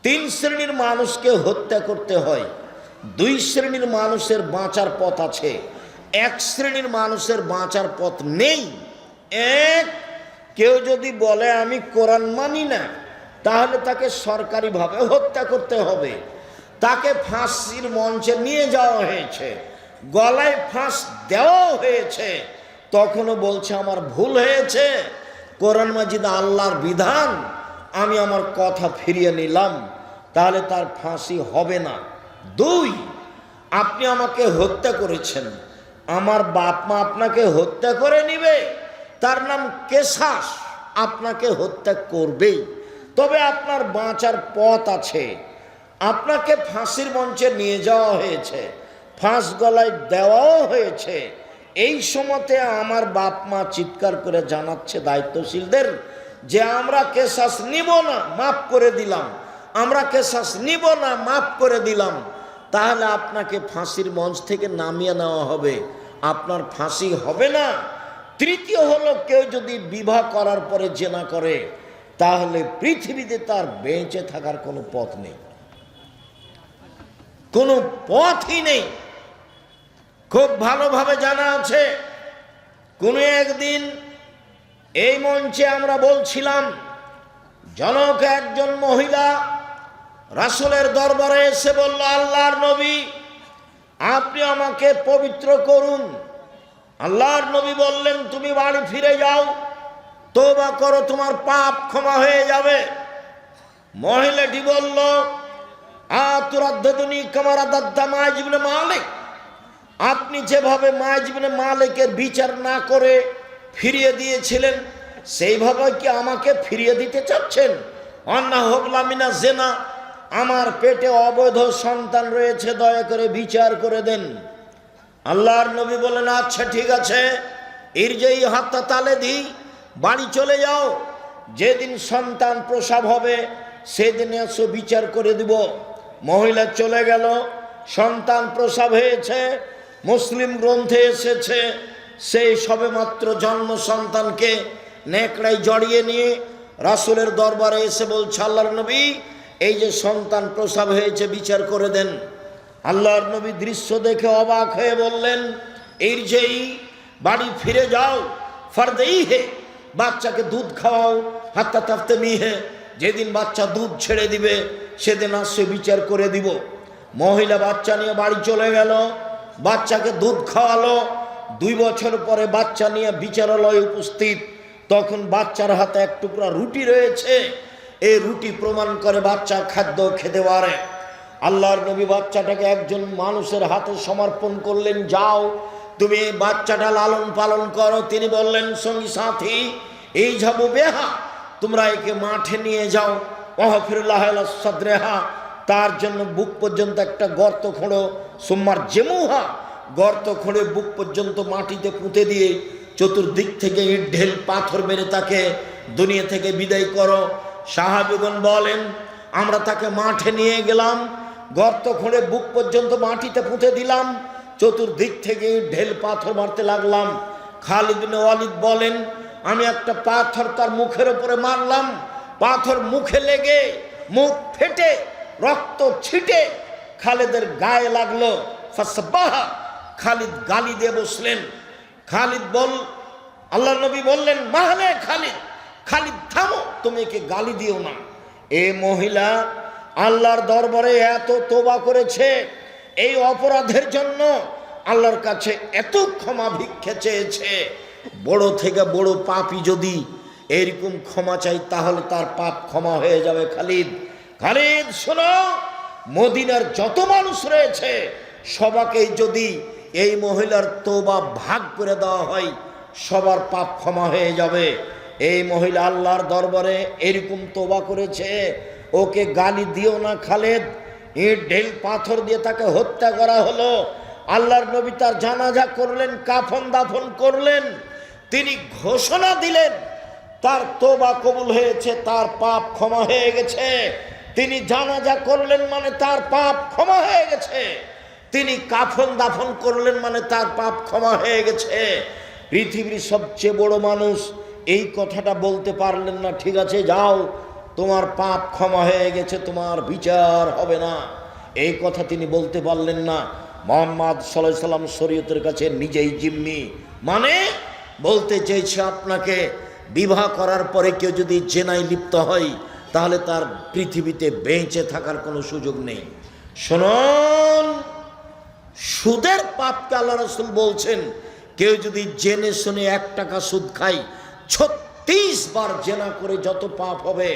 3 শ্রেণীর মানুষকে হত্যা করতে হয়, 2 শ্রেণীর মানুষের বাঁচার পথ আছে। 1 শ্রেণীর মানুষের বাঁচার পথ নেই। 1, কেউ যদি বলে আমি কোরআন মানি না, তাহলে তাকে সরকারিভাবে হত্যা করতে হবে। তাকে ফাঁসির মঞ্চে নিয়ে যাওয়া হয়েছে, গলায় ফাঁস দেওয়া হয়েছে, তখনও বলছে আমার ভুল হয়েছে, কোরআন মাজিদ আল্লাহর বিধান, আমি আমার কথা ফিরিয়ে নিলাম, তাহলে তার ফাঁসি হবে না। 2, আপনি আমাকে হত্যা করেছেন, আমার বাপ মা আপনাকে হত্যা করে নিবে, তার নাম কেসাস, আপনাকে হত্যা করবেই। তবে আপনার বাঁচার পথ আছে। আপনাকে ফাঁসির মঞ্চে নিয়ে যাওয়া হয়েছে, ফাঁস গলায় দেওয়াও হয়েছে। এই সময়তে আমার বাপ মা চিৎকার করে জানাচ্ছে দায়িত্বশীলদের যে আমরা কেসাস নিব না, মাফ করে দিলাম, আমরা কেসাস নিব না, মাফ করে দিলাম। তাহলে আপনাকে ফাঁসির মঞ্চ থেকে নামিয়ে নেওয়া হবে, আপনার ফাঁসি হবে না। তৃতীয় হলো, কেউ যদি বিবাহ করার পরে জেনা করে তাহলে পৃথিবীতে তার বেঁচে থাকার কোনো পথ নেই, কোনো পথই নেই। খুব ভালোভাবে জানা আছে, কোনো একদিন এই মঞ্চে আমরা বলছিলাম, জনক একজন মহিলা রাসূলের দরবারে এসে বলল, আল্লাহর নবী আপনি আমাকে পবিত্র করুন। আল্লাহর নবী বললেন, তুমি বাড়ি ফিরে যাও, তওবা করো, তোমার পাপ ক্ষমা হয়ে যাবে। মহিলাটি বলল, আতুরাদ্দুনি কামা রাদাদ্দা মাইজ ইবনে মালিক, আপনি যেভাবে মাইজ ইবনে মালিকের বিচার না করে ফিরিয়ে দিয়েছিলেন সেইভাবে কি আমাকে ফিরিয়ে দিতে চাচ্ছেন? অন্না হবলা মিনা জেনা, আমার পেটে অবৈধ সন্তান রয়েছে, দয়া করে বিচার করে দেন। আল্লাহর নবী বলেন, আচ্ছা ঠিক আছে, ইরজাই হাত্তা তালে দি, বাড়ি চলে যাও, যেদিন সন্তান প্রসব হবে সেদিন এসো, বিচার করে দিব। মহিলা চলে গেল, সন্তান প্রসব হয়েছে, মুসলিম গ্রন্থে এসেছে, সেই সবেমাত্র জন্ম সন্তানকে নেকড়ায় জড়িয়ে নিয়ে রাসূলের দরবারে এসে বলছে, আল্লাহর নবী এই যে সন্তান প্রসব হয়েছে, বিচার করে দেন। আল্লাহর নবী দৃশ্য দেখে অবাক হয়ে বললেন, ইরজাই, বাড়ি ফিরে যাও, ফারদেই হে, বাচ্চাকে দুধ খাওয়াও, হাত্তা তাফতে মিহে, যেদিন বাচ্চা দুধ ছেড়ে দিবে সেদিন আসছে, বিচার করে দিব। মহিলা বাচ্চা নিয়ে বাড়ি চলে গেল, বাচ্চাকে দুধ খাওয়ালো। 2 বছর পরে বাচ্চা নিয়ে বিচারালয়ে উপস্থিত, তখন বাচ্চার হাতে এক টুকরা রুটি রয়েছে। এই রুটি প্রমাণ করে বাচ্চা খাদ্য খেতে পারে। আল্লাহর নবী বাচ্চাটাকে একজন মানুষের হাতে সমর্পণ করলেন, যাও তুমি এই বাচ্চাটা লালন পালন করো। তিনি বললেন, সঙ্গী সাথী এই যাবো বেহা, তোমরা একে মাঠে নিয়ে যাও, ওয়াহফিরুল্লাহ সাদরেহা, তার জন্য বুক পর্যন্ত একটা গর্ত খোঁড়ো, সুম্মার জেমুহা, গর্ত খোঁড়ে বুক পর্যন্ত মাটিতে পুঁতে দিয়ে চতুর্দিক থেকে ইট ঢেল পাথর মেরে তাকে দুনিয়া থেকে বিদায় করো। সাহাবীগণ বলেন, আমরা তাকে মাঠে নিয়ে গেলাম, গর্ত খুঁড়ে বুক পর্যন্ত মাটিতে পুঁতে দিলাম, চতুর্দিক থেকে ঢেল পাথর মারতে লাগলাম। খালিদ বিন ওয়ালিদ বলেন, আমি একটা পাথর তার মুখের উপরে মারলাম, পাথর মুখে লেগে মুখ ফেটে রক্ত ছিটে খালিদের গায়ে লাগলো। ফাসবাহা, খালিদ গালি দিয়ে বসলেন। খালিদ আল্লাহর নবী বললেন, মাহলে খালিদ, খালিদ থামো, তুমি একে গালি দিও না। এ মহিলা আল্লাহর দরবারে এত তওবা করেছে, এই অপরাধের জন্য আল্লাহর কাছে এত ক্ষমা ভিক্ষা চেয়েছে। বড় থেকে বড় পাপী যদি এরকম ক্ষমা চাই তাহলে তার পাপ ক্ষমা হয়ে যাবে। খালিদ শোনো, মদিনার যত মানুষ রয়েছে সবাকে যদি এই মহিলার তওবা ভাগ করে দেওয়া হয় সবার পাপ ক্ষমা হয়ে যাবে। এই মহিলা আল্লাহর দরবারে এরকম তওবা করেছে, ওকে গালি দিও না খালিদ। ইট ঢেল পাথর দিয়ে তাকে হত্যা করা হলো। আল্লাহর নবী তার জানাজা করলেন, কাফন দাফন করলেন। তিনি ঘোষণা দিলেন তার তওবা কবুল হয়েছে, তার পাপ ক্ষমা হয়ে গেছে। তিনি জানাজা করলেন মানে তার পাপ ক্ষমা হয়ে গেছে। তিনি কাফন দাফন করলেন মানে তার পাপ ক্ষমা হয়ে গেছে। পৃথিবীর সবচেয়ে বড় মানুষ এই কথাটা বলতে পারলেন না, ঠিক আছে যাও, তোমার পাপ ক্ষমা হয়ে গেছে, তোমার বিচার হবে না, এই কথা তিনি বলতে পারলেন না। মুহাম্মদ সাল্লাল্লাহু আলাইহি সাল্লাম শরীয়তের কাছে নিজেই জিম্মি। মানে বলতে চেয়েছে, আপনাকে বিবাহ করার পরে কেউ যদি জেনায় লিপ্ত হয় তাহলে তার পৃথিবীতে বেঁচে থাকার কোনো সুযোগ নেই। শুনুন, সুদের পাপকে আল্লাহ রাসূল বলছেন, কেউ যদি জেনে শুনে 1 টাকা সুদ খায়, 36 বার জেনা করে যত পাপ হবে,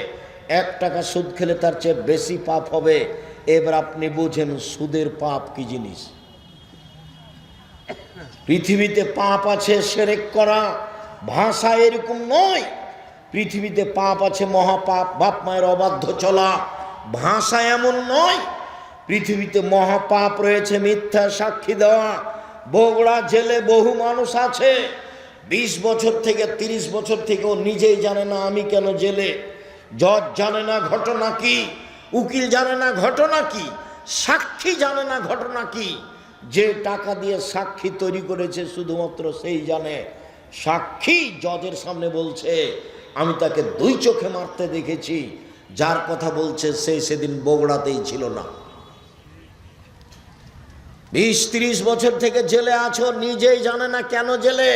1 টাকা সুদ খেলে তার চেয়ে বেশি পাপ হবে। এবার আপনি বুঝেন সুদের পাপ কি জিনিস। পৃথিবীতে পাপ আছে শিরক করা, ভাষা এরকম নয়। পৃথিবীতে পাপ আছে মহাপাপ, বাপ মায়ের অবাধ্য চলা, ভাষা এমন নয়। পৃথিবীতে মহাপাপ রয়েছে মিথ্যা সাক্ষী দেওয়া। বগুড়া জেলে বহু মানুষ আছে 20 বছর থেকে 30 বছর থেকে ও নিজেই জানে না আমি কেন জেলে। জজ জানে না ঘটনা কি, উকিল জানে না ঘটনা কি, সাক্ষী জানে না ঘটনা কি। যে টাকা দিয়ে সাক্ষী তৈরি করেছে শুধুমাত্র সেই জানে। সাক্ষী জজের সামনে বলছে আমি তাকে 2 চোখে মারতে দেখেছি, যার কথা বলছে সে সেদিন বগুড়াতেই ছিল না। 20-30 বছর থেকে জেলে আছো, নিজেই জানে না কেন জেলে।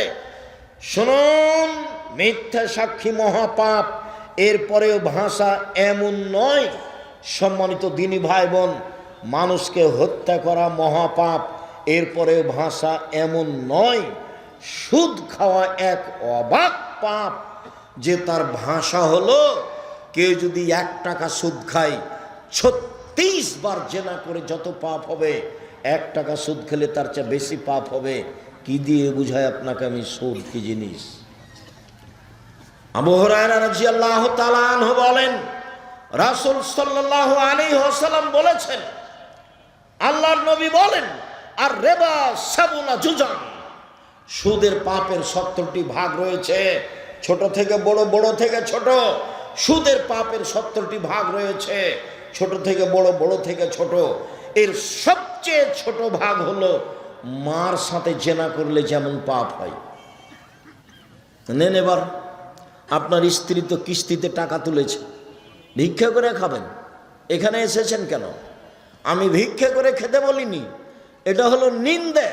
শুনুন, মিথ্যা সাক্ষী মহাপাপ। এরপরেও ভাষা এমন নয়, সম্মানিত দিনী ভাই বোন, মানুষকে হত্যা করা মহাপাপ। এরপরেও ভাষা এমন নয়, সুদ খাওয়া এক অবাক পাপ যে তার ভাষা হলো কেউ যদি 1 টাকা সুদ খায় 36 বার জেনা করে যত পাপ হবে, 1 টাকা সুদ খেলে তার চেয়ে বেশি পাপ হবে। কি দিয়ে বুঝায় আপনাকে আমি সুদ কি জিনিস? আবু হুরায়রা রাদিয়াল্লাহু তাআলা আনহু বলেন, রাসূল সাল্লাল্লাহু আলাইহি ওয়াসাল্লাম বলেছেন, আল্লাহর নবী বলেন, আর রিবা সাবুনা জুজান, সুদের পাপের 70টি ভাগ রয়েছে, ছোট থেকে বড়, বড় থেকে ছোট। সুদের পাপের 70টি ভাগ রয়েছে, ছোট থেকে বড়, বড় থেকে ছোট। এর সবচেয়ে ছোট ভাগ হলো মার সাথে জেনা করলে যেমন পাপ হয়। নেন, এবার আপনার স্ত্রী তো কিস্তিতে টাকা তুলেছে, ভিক্ষা করে খাবেন। এখানে এসেছেন কেন? আমি ভিক্ষা করে খেতে বলিনি, এটা হলো নিন্দে।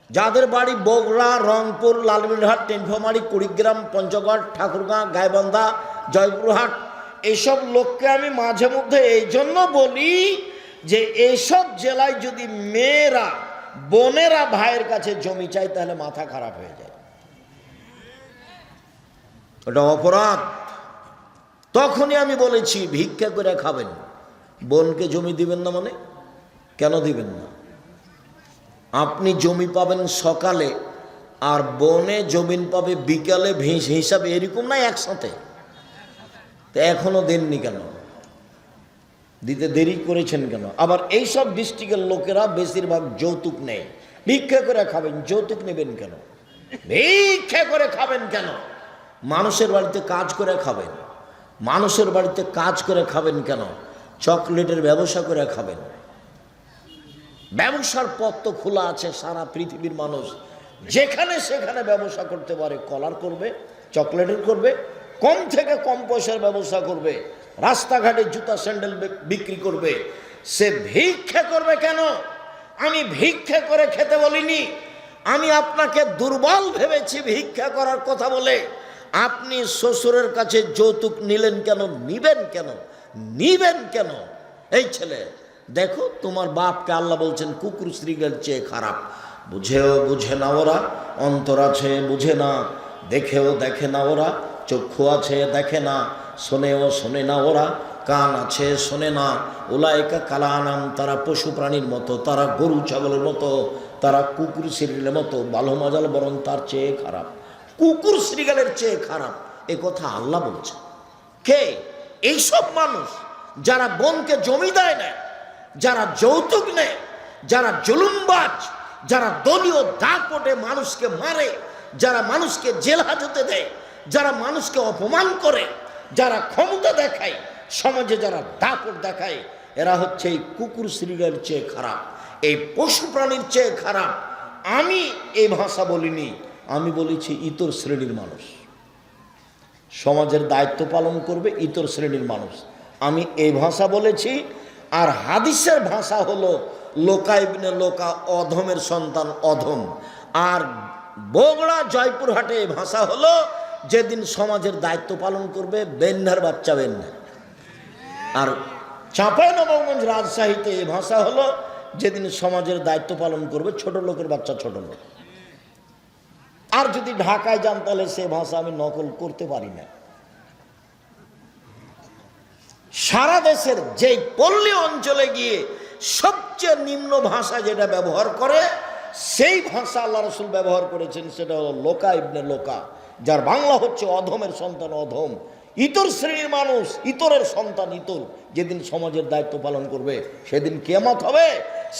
যাদের বাড়ি বগুড়া, রংপুর, লালমিনহাট, টেনফামারী, কুড়িগ্রাম, পঞ্চগড়, ঠাকুরগাঁ, গাইবান্ধা, জয়পুরহাট, এইসব লোককে আমি মাঝে মধ্যে এই জন্য বলি যে এইসব জেলায় যদি মেয়েরা, বোনেরা ভাইয়ের কাছে জমি চায় তাহলে মাথা খারাপ হয়ে যায়, ওটা অপরাধ। তখনই আমি বলেছি ভিক্ষা করে খাবেন, বোনকে জমি দিবেন না। মানে কেন দিবেন না? আপনি জমি পাবেন সকালে আর বনে জমিন পাবে বিকালে, হিসাবে এরকম না একসাথে? তো এখনো দেননি কেন? দিতে দেরি করেছেন কেন? আবার এইসব ডিস্ট্রিক্টের লোকেরা বেশিরভাগ যৌতুক নেই। ভিক্ষা করে খাবেন, যৌতুক নেবেন কেন? ভিক্ষা করে খাবেন কেন? মানুষের বাড়িতে কাজ করে খাবেন। মানুষের বাড়িতে কাজ করে খাবেন কেন? চকলেটের ব্যবসা করে খাবেন। ব্যবসার পথ তো খোলা আছে, সারা পৃথিবীর মানুষ যেখানে সেখানে ব্যবসা করতে পারে। কলার করবে, চকলেটের করবে, কম থেকে কম পয়সার ব্যবসা করবে, রাস্তাঘাটে জুতা স্যান্ডেল বিক্রি করবে। সে ভিক্ষা করবে কেন? আমি ভিক্ষা করে খেতে বলিনি। আমি আপনাকে দুর্বল ভেবেছি ভিক্ষা করার কথা বলে। আপনি শ্বশুরের কাছে যৌতুক নিলেন কেন? নিবেন কেন? নিবেন কেন? এই ছেলে দেখো, তোমার বাপকে আল্লাহ বলছেন কুকুর শ্রীগের চেয়ে খারাপ। বুঝেও বুঝে না ওরা, অন্তর আছে বুঝে না, দেখেও দেখে না ওরা, চক্ষু আছে দেখে না, শোনেও শোনে না ওরা, কান আছে শোনে না। উলাইকা কালানাম, তারা পশু প্রাণীর মতো, তারা গরু ছাগলের মতো, তারা কুকুর শ্রীগেলের মতো। ভালো মজাল বরং তার চেয়ে খারাপ, কুকুর শ্রীগেলের চেয়ে খারাপ। এ কথা আল্লাহ বলছে। কে? এইসব মানুষ যারা বোনকে জমি দেয় না, যারা যৌতুক নেয়, যারা জুলুমবাজ, যারা দলীয় দাপটে মানুষকে মারে, যারা মানুষকে জেল হাজতে দেয়, যারা মানুষকে অপমান করে, যারা ক্ষমতা দেখায়, সমাজে যারা দাপট দেখায়, এরা হচ্ছে এই কুকুর শ্রীগেলের চেয়ে খারাপ, এই পশু প্রাণীর চেয়ে খারাপ। আমি এই ভাষা বলিনি, আমি বলেছি ইতর শ্রেণীর মানুষ সমাজের দায়িত্ব পালন করবে, ইতর শ্রেণীর মানুষ। আমি এই ভাষা বলেছি। আর হাদিসের ভাষা হলো লোকা ইবনে লোকা, অধমের সন্তান অধম। আর বগুড়া, জয়পুরহাটে এই ভাষা হলো যেদিন সমাজের দায়িত্ব পালন করবে বেন্যার বাচ্চা বেন্যা। আর চাঁপাইনবাবগঞ্জ, রাজশাহীতে এই ভাষা হলো যেদিন সমাজের দায়িত্ব পালন করবে ছোট লোকের বাচ্চা ছোট লোক। আর যদি ঢাকায় যান তাহলে সে ভাষা আমি নকল করতে পারি না। সারা দেশের যেই পল্লী অঞ্চলে গিয়ে সবচেয়ে নিম্ন ভাষা যেটা ব্যবহার করে, সেই ভাষা আল্লাহ রসুল ব্যবহার করেছেন, সেটা হলো লোকা ইবনে লোকা, যার বাংলা হচ্ছে অধমের সন্তান অধম, ইতর শ্রেণীর মানুষ, ইতরের সন্তান ইতর। যেদিন সমাজের দায়িত্ব পালন করবে সেদিন কিয়ামত হবে।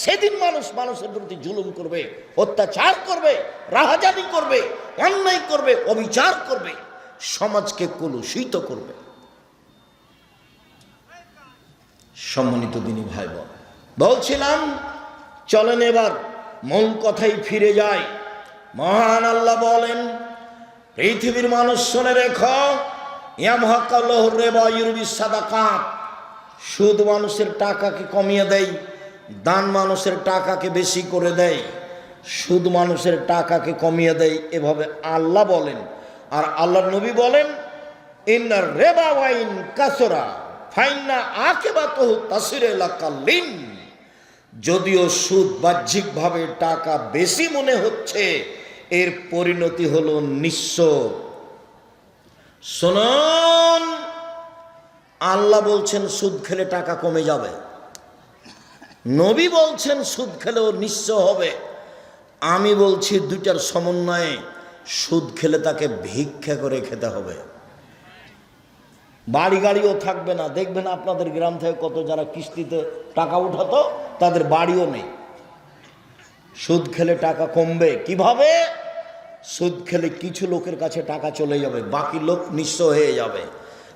সেদিন মানুষ মানুষের প্রতি জুলুম করবে, অত্যাচার করবে, রাহাজানি করবে, অন্যায় করবে, অবিচার করবে, সমাজকে কলুষিত করবে। সম্মানিত দিনী ভাই বোন, বলছিলাম চলেন এবার মূল কথাই ফিরে যায়। মহান আল্লাহ বলেন, পৃথিবীর মানুষ শুনে রেখো, ইয়ামহাকাল্লাহুর রিবা ইউরবিস সাদাকাত, সুদ মানুষের টাকাকে কমিয়ে দেয়, দান মানুষের টাকাকে বেশি করে দেয়। সুদ মানুষের টাকাকে কমিয়ে দেয়, এভাবে আল্লাহ বলেন। আর আল্লাহর নবী বলেন, ইন্নার রিবা ওয়াইন কাসরা ফাইন্না আকিবাতুহু তাসিরু লাকাল্লিন, যদিও সুদ বাহ্যিকভাবে টাকা বেশি মনে হচ্ছে, এর পরিণতি হলো নিঃস্ব। শুনুন, আল্লাহ বলছেন সুদ খেলে টাকা কমে যাবে, নবী বলছেন সুদ খেলেও নিঃস্ব হবে। আমি বলছি দুইটার সমন্বয়ে, সুদ খেলে তাকে ভিক্ষা করে খেতে হবে, বাড়ি গাড়িও থাকবে না। দেখবেন আপনাদের গ্রাম থেকে কত যারা কিস্তিতে টাকা উঠাতো, তাদের বাড়িও নেই। সুদ খেলে টাকা কমবে কিভাবে? সুদ খেলে কিছু লোকের কাছে টাকা চলে যাবে, বাকি লোক নিঃস্ব হয়ে যাবে।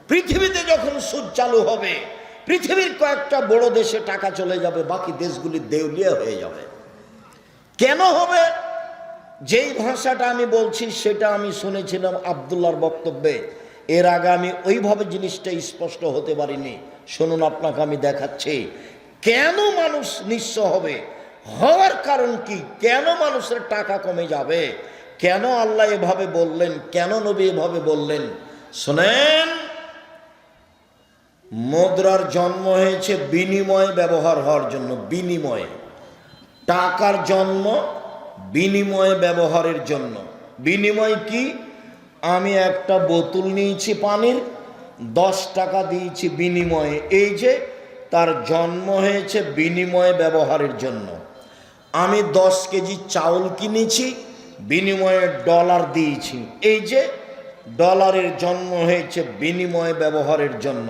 পৃথিবীতে যখন সুদ চালু হবে, পৃথিবীর কয়েকটা বড় দেশে টাকা চলে যাবে, বাকি দেশগুলি দেউলিয়া হয়ে যাবে। কেন হবে? যেই ভাষাটা আমি বলছি সেটা আমি শুনেছিলাম আব্দুল্লাহর বক্তব্যে, এর আগে আমি ওইভাবে জিনিসটা স্পষ্ট হতে পারিনি। শুনুন, আপনাকে আমি দেখাচ্ছি কেন মানুষ নিঃস্ব হবে, হওয়ার কারণ কি, কেন মানুষের টাকা কমে যাবে, কেন আল্লাহ এভাবে বললেন, কেন নবী এভাবে বললেন। শোনেন, মুদ্রার জন্ম হয়েছে বিনিময় ব্যবহার হওয়ার জন্য। বিনিময়ে টাকার জন্ম বিনিময়ে ব্যবহারের জন্য। বিনিময় কি? আমি একটা বোতল নিয়েছি পানির, 10 টাকা দিয়েছি বিনিময়ে, এই যে তার জন্ম হয়েছে বিনিময়ে ব্যবহারের জন্য। আমি 10 কেজি চাউল কিনেছি, বিনিময়ে ডলার দিয়েছি, এই যে ডলারের জন্ম হয়েছে বিনিময়ে ব্যবহারের জন্য।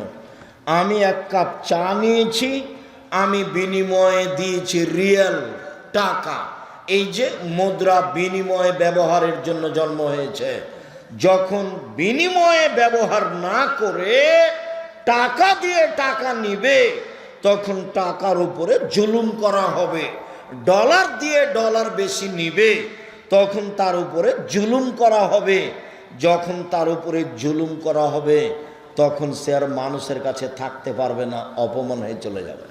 আমি 1 কাপ চা নিয়েছি, আমি বিনিময়ে দিয়েছি রিয়াল টাকা, এই যে মুদ্রা বিনিময়ে ব্যবহারের জন্য জন্ম হয়েছে। যখন বিনিময়ে ব্যবহার না করে টাকা দিয়ে টাকা নিবে, তখন টাকার উপরে জুলুম করা হবে। ডলার দিয়ে ডলার বেশি নিবে, তখন তার উপরে জুলুম করা হবে। যখন তার উপরে জুলুম করা হবে, তখন সে আর মানুষের কাছে থাকতে পারবে না, অপমান হয়ে চলে যাবে।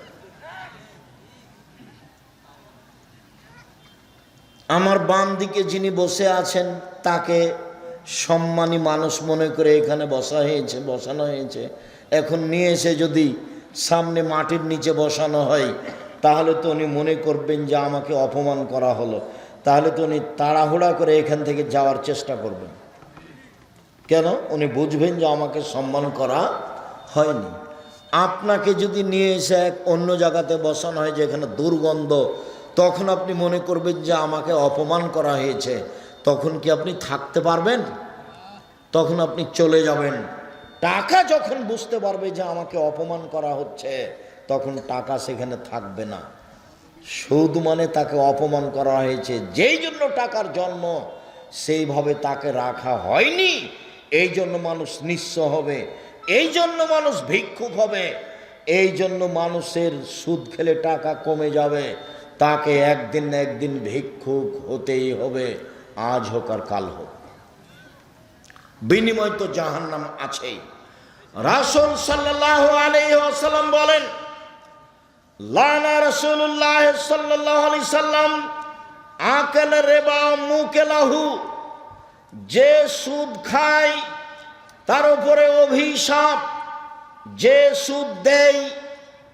আমার বাম দিকে যিনি বসে আছেন, তাকে সম্মানী মানুষ মনে করে এখানে বসানো হয়েছে। এখন নিয়ে এসে যদি সামনে মাটির নিচে বসানো হয়, তাহলে তো উনি মনে করবেন যে আমাকে অপমান করা হলো, তাহলে তো উনি তাড়াহুড়া করে এখান থেকে যাওয়ার চেষ্টা করবেন। কেন? উনি বুঝবেন যে আমাকে সম্মান করা হয়নি। আপনাকে যদি নিয়ে এসে অন্য জায়গাতে বসানো হয় যেখানে দুর্গন্ধ, তখন আপনি মনে করবেন যে আমাকে অপমান করা হয়েছে, তখন কি আপনি থাকতে পারবেন? তখন আপনি চলে যাবেন। টাকা যখন বুঝতে পারবে যে আমাকে অপমান করা হচ্ছে, তখন টাকা সেখানে থাকবে না। সুদ মানে তাকে অপমান করা হয়েছে, যেই জন্য টাকার জন্ম, সেইভাবে তাকে রাখা হয়নি। এই জন্য মানুষ নিঃস্ব হবে, এই জন্য মানুষ ভিক্ষুক হবে, এই জন্য মানুষের সুদ খেলে টাকা কমে যাবে। তাকে একদিন না একদিন ভিক্ষুক হতেই হবে, আজ হোক আর কাল হোক। বিনিময় তো জাহান্নাম আছেই। রাসূল সাল্লাল্লাহু আলাইহি ওয়াসাল্লাম বলেন, লানা রাসূলুল্লাহ সাল্লাল্লাহু আলাইহি সাল্লাম আকাল রিবা মুকালাহু, যে সুদ খায় তার উপরে অভিশাপ, যে সুদ দেয়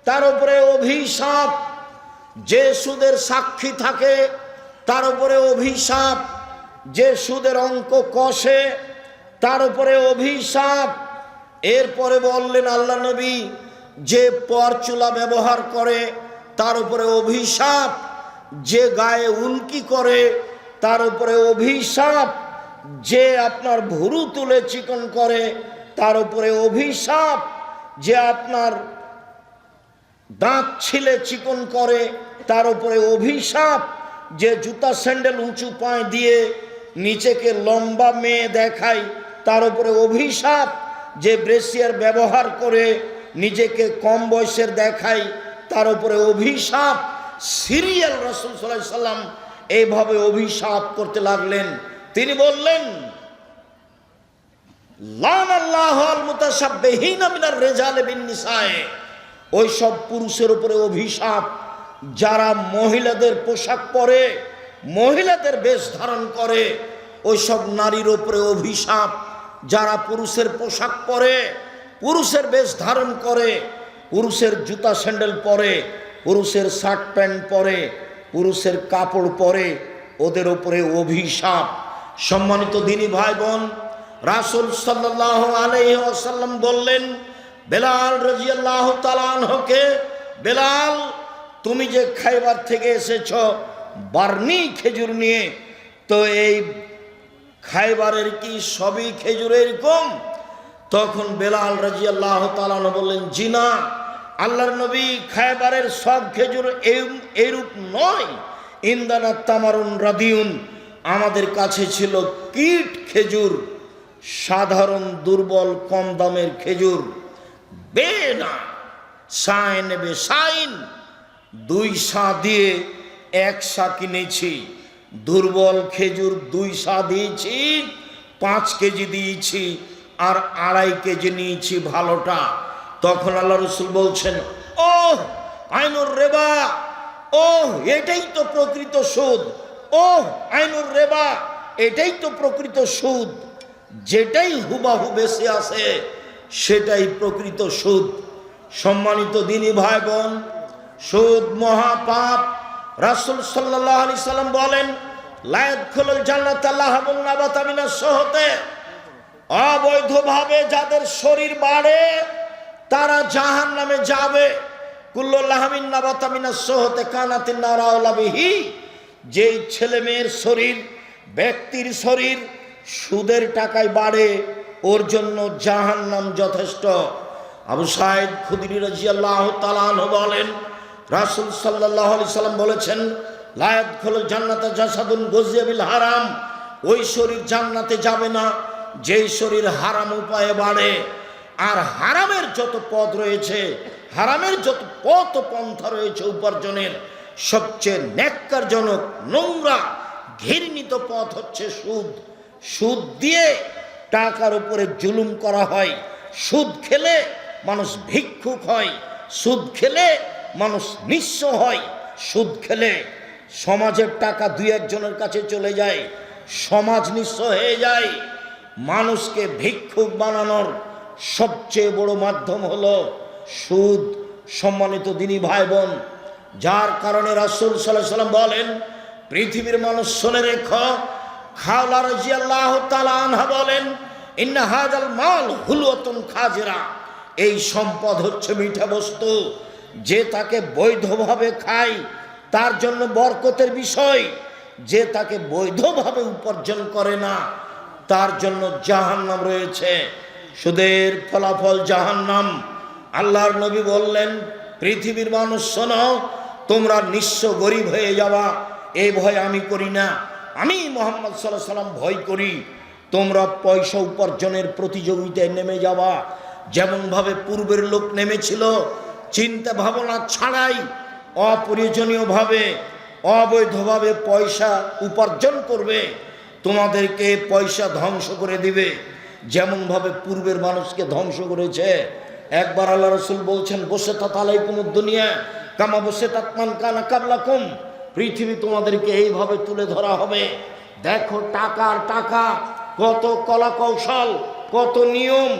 তার উপরে অভিশাপ, যে সুদের সাক্ষী থাকে তার উপরে অভিশাপ, যে সুদের অঙ্ক কষে তার উপরে অভিশাপ। এরপরে বললেন আল্লাহ নবী, যে পরচুলা ব্যবহার করে তার উপরে অভিশাপ, যে গায়ে উল্কি করে তার উপরে অভিশাপ, যে আপনার ভুরু তুলে চিকন করে তার উপরে অভিশাপ, যে আপনার দাঁত ছিলে চিকন করে তার উপরে অভিশাপ, যে জুতা স্যান্ডেল উঁচু পায়ে দিয়ে নিচেকে লম্বা মেয়ে দেখায় তার উপরে অভিশাপ, যে ব্রেসিয়ার ব্যবহার করে নিজেকে কম বয়সের দেখায় তার উপরে অভিশাপ সিরিয়াল রাসূল সাল্লাল্লাহু আলাইহি সাল্লাম এইভাবে অভিশাপ করতে লাগলেন। তিনি বললেন, লানাল্লাহু আল মুতাশাব্বিহিনা মিনার রিজালি বিন নিসায়ে, ওই সব পুরুষের উপরে অভিশাপ যারা মহিলাদের পোশাক পরে, মহিলাদের বেশ ধারণ করে। ওই সব নারীর উপরে অভিশাপ যারা পুরুষের পোশাক পরে, পুরুষের বেশ ধারণ করে, পুরুষের জুতা স্যান্ডেল পরে, পুরুষের শার্ট প্যান্ট পরে, পুরুষের কাপড় পরে, ওদের উপরে অভিশাপ। সম্মানিত দিনী ভাই বোন, রাসূল সাল্লাল্লাহু আলাইহি ওয়াসাল্লাম বললেন বেলাল রাদিয়াল্লাহু তাআলা আনহুকে, বেলাল তুমি যে খাইবার থেকে এসেছ বার্নি খেজুর নিয়ে, তো এই খাইবারের কি সবই খেজুরের কম? তখন বেলাল রাদিয়াল্লাহু তাআলা আনহু বললেন, জি না, আল্লাহর নবী, খাইবারের সব খেজুর এইরূপ নয়। ইন্দানা তামারুন রাদিউন, আমাদের কাছে ছিল কীট খেজুর, সাধারণ দুর্বল কম দামের খেজুর। বেনা সাইন বে সাইন, 2 সা দিয়ে 1 সা কিনেছি। দুর্বল খেজুর 2 সা দিয়েছি, 5 কেজি দিয়েছি, আর 2.5 কেজি নিয়েছি ভালোটা। তখন আল্লাহ রসুল বলছেন, ও আইনুর রেবা, ও এটাই তো প্রকৃত সুদ, ও আইনুর রেবা, এটাই তো প্রকৃত সুদ। যেটাই হুবাহু বেশি আসে সেটাই প্রকৃত সুদ। সম্মানিত দিনী ভাই বোন, সুদ মহাপাপ। রাসূল সাল্লাল্লাহু আলাইহি সাল্লাম বলেন, লা ইয়াদখুলুল জান্নাতা লাহবুন নাবাতা মিনাস সুহতে, অবৈধভাবে যাদের শরীর বাড়ে তারা জাহান্নামে যাবে। কুল্লু লাহমিন নাবাতা মিনাস সুহতে কানাতিন নার আওলা বিহি, যেই ছেলে মেয়ের শরীর, ব্যক্তির শরীর সুদের টাকায় বাড়ে, ওর জন্য জাহান্নাম যথেষ্ট। আবু সাঈদ খুদরি রাদিয়াল্লাহু তাআলা আনহু বলেন, রাসূল সাল্লাল্লাহু আলাইহি সাল্লাম বলেছেন, লা ইয়াদখুলুল জান্নাতা জাসাদুন গুযিয়া বিল হারাম, ওই শরীর জান্নাতে যাবে না যেই শরীর হারাম উপায়ে বাড়ে। আর হারামের যত পথ রয়েছে, হারামের যত পথ পন্থা রয়েছে উপার্জনের, সবচেয়ে ন্যাক্কারজনক, নোংরা, ঘৃণিত পথ হচ্ছে সুদ। সুদ দিয়ে টাকার উপরে জুলুম করা হয়। সুদ খেলে মানুষ ভিক্ষুক হয়, সুদ খেলে মানুষ নিঃস্ব হয়, সুদ খেলে সমাজের টাকা 2-1 জনের কাছে চলে যায়, সমাজ নিঃস্ব হয়ে যায়। মানুষকে ভিক্ষুক বানানোর সবচেয়ে বড় মাধ্যম হলো সুদ। সম্মানিত দিনী ভাই বোন, যার কারণে রাসূল সাল্লাল্লাহু আলাইহি সাল্লাম বলেন, পৃথিবীর মানুষ শুনে রেখো, খাওলা রাদিয়াল্লাহু তাআলা আনহা বলেন, ইন্না হাযাল মাল হুলওয়াতুন খাজিরা, এই সম্পদ হচ্ছে মিঠা বস্তু, যে তাকে বৈধভাবে খায় তার জন্য বরকতের বিষয়, যে তাকে বৈধভাবে উপার্জন করে না তার জন্য জাহান্নাম রয়েছে। সুদের ফলাফল জাহান্নাম। আল্লাহর নবী বললেন, পৃথিবীর মানুষ শোনো, তোমরা নিঃস্ব গরিব হয়ে যাওয়া এই ভয় আমি করি না, আমি মুহাম্মদ সাল্লাল্লাহু আলাইহি সাল্লাম ভয় করি। তোমরা পয়সা উপার্জনের প্রতিযোগিতায় নেমে যাওয়া, যেমনভাবে পূর্বের লোক নেমেছিল, চিন্তা ভাবনা ছাড়াই অপ্রয়োজনীয়ভাবে অবৈধভাবে পয়সা উপার্জন করবে, তোমাদেরকে পয়সা ধ্বংস করে দিবে, যেমনভাবে পূর্বের মানুষকে ধ্বংস করেছে। একবার আল্লাহ রাসূল বলছেন, বসে তাত আলাইকুমুদ দুনিয়া কামা বসে তাত মান কানা কাবলাকুম, পৃথিবী তোমাদেরকে এইভাবে তুলে ধরা হবে। দেখো টাকার টাকা, কত কলা কৌশল, কত নিয়ম,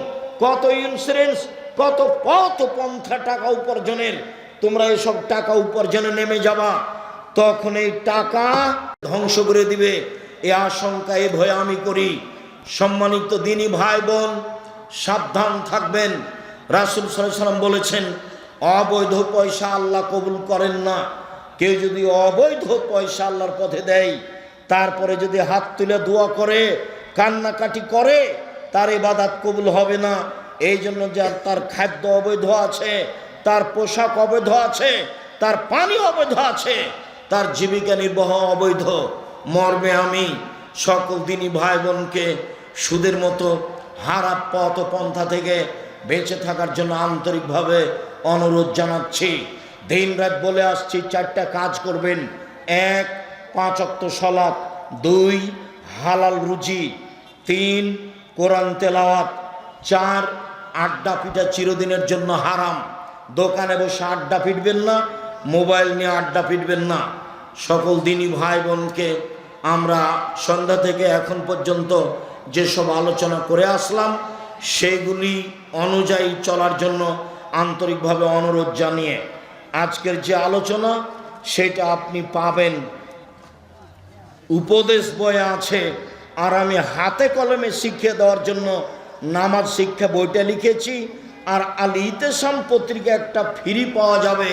কত ইন্স্যুরেন্স, কত পথ পন্থা টাকা উপার্জনের। তোমরা এসব টাকা উপার্জনে নেমে যাবা, তখন এই টাকা ধ্বংস করে দিবে, এ আশঙ্কা, এ ভয় আমি করি। সম্মানিত দিনী ভাই বোন, সাবধান থাকবেন। রাসূল সাল্লাল্লাহু আলাইহি সাল্লাম বলেছেন, অবৈধ পয়সা আল্লাহ কবুল করেন না। কেউ যদি অবৈধ পয়সা আল্লাহর পথে দেয়, তারপরে যদি হাত তুলে দোয়া করে, কান্নাকাটি করে, তার ইবাদত কবুল হবে না। এই জন্য যার তার খাদ্য অবৈধ আছে, তার পোশাক অবৈধ আছে, তার পানি অবৈধ আছে, তার জীবিকা নির্বাহ অবৈধ, মর্মে আমি সকল দিনী ভাই বোনকে সুদের মতো হারাম পথ পন্থা থেকে বেঁচে থাকার জন্য আন্তরিকভাবে অনুরোধ জানাচ্ছি। দিন রাত বলে আসছি, 4টা কাজ করবেন। 1, 5 ওয়াক্ত সালাত। 2, হালাল রুজি। 3, কোরআন তেলাওয়াত। 4, আড্ডা পিটা চিরদিনের জন্য হারাম। দোকানে বসে আড্ডা পিটবেন না, মোবাইল নিয়ে আড্ডা পিটবেন না। সকল দিনী ভাই বোনকে আমরা সন্ধ্যা থেকে এখন পর্যন্ত যেসব আলোচনা করে আসলাম সেগুলি অনুযায়ী চলার জন্য আন্তরিকভাবে অনুরোধ জানিয়ে আজকের যে আলোচনা সেটা আপনি পাবেন উপদেশ বইয়ে আছে। আর আমি হাতে কলমে শিখিয়ে দেওয়ার জন্য নামাজ শিক্ষা বইটা লিখেছি। আর আল ইতেসাম পত্রিকা একটা ফ্রি পাওয়া যাবে,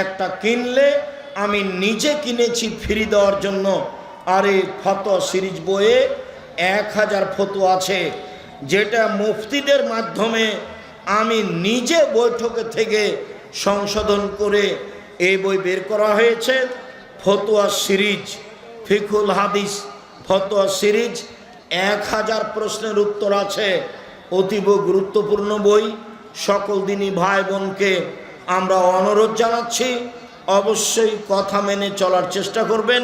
একটা কিনলে আমি নিজে কিনেছি ফ্রি দেওয়ার জন্য। আর এই ফতোয়া সিরিজ বইয়ে 1000 ফতোয়া আছে, যেটা মুফতিদের মাধ্যমে আমি নিজে বৈঠকে থেকে সংশোধন করে এই বই বের করা হয়েছে। ফতোয়া সিরিজ, ফিকুল হাদিস ফতোয়া সিরিজ, 1000 প্রশ্নের উত্তর আছে। অতীব গুরুত্বপূর্ণ বই। সকল দিনী ভাই বোনকে আমরা অনুরোধ জানাচ্ছি, অবশ্যই কথা মেনে চলার চেষ্টা করবেন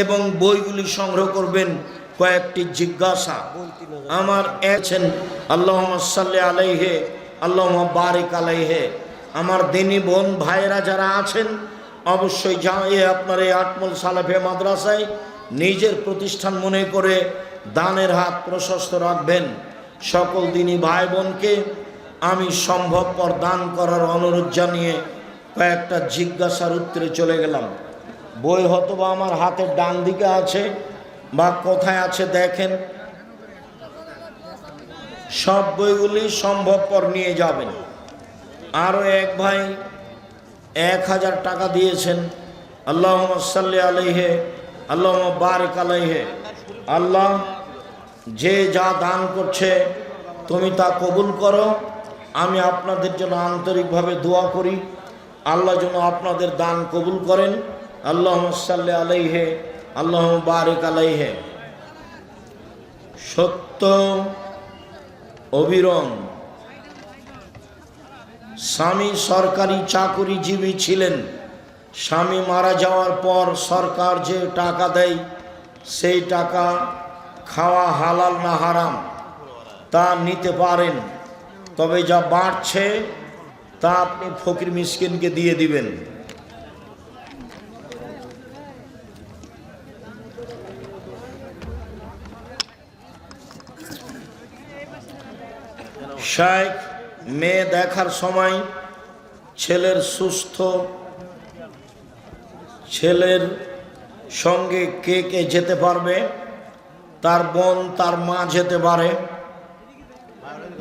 এবং বইগুলি সংগ্রহ করবেন। কয়েকটি জিজ্ঞাসা আমার আছেন, আল্লাহুম্মা সাল্লি আলাইহি আল্লাহুম্মা বারিক আলাইহি। আমার দিনী বোন ভাইরা যারা আছেন অবশ্যই আপনার এই আটমল সালেফে মাদ্রাসায় নিজের প্রতিষ্ঠান মনে করে দানের হাত প্রশস্ত রাখবেন। সকল দিনী ভাই বোনকে আমি সম্ভবপর দান করার অনুরোধ জানিয়ে কয়েকটা জিজ্ঞাসার উত্তরে চলে গেলাম। বই হয়তোবা আমার হাতের ডান দিকে আছে বা কোথায় আছে দেখেন। সব বইগুলি সম্ভবপর নিয়ে যাবেন। আরও এক ভাই 1000 টাকা দিয়েছেন। আল্লাহুম্মা সাল্লি আলাইহি আল্লাহুম্মা বারিক আলাইহি। আল্লাহ যে যা দান করছে তুমি তা কবুল করো। আমি আপনাদের জন্য আন্তরিকভাবে দোয়া করি, আল্লাহ যেন আপনাদের দান কবুল করেন। আল্লাহুম্মা সাল্লি আলাইহি আল্লাহুম্মা বারিক আলাইহি। সত্য অবিরম স্বামী সরকারি চাকুরিজীবী ছিলেন। স্বামী মারা যাওয়ার পর সরকার যে টাকা দেয় সেই টাকা খাওয়া হালাল না হারাম তা নিতে পারেন, তবে যা বাড়ছে তা আপনি ফকির মিসকিনকে দিয়ে দিবেন। শাইখ মেয়ে দেখার সময় ছেলের সঙ্গে কে কে যেতে পারবে? তার বোন, তার মা যেতে পারে,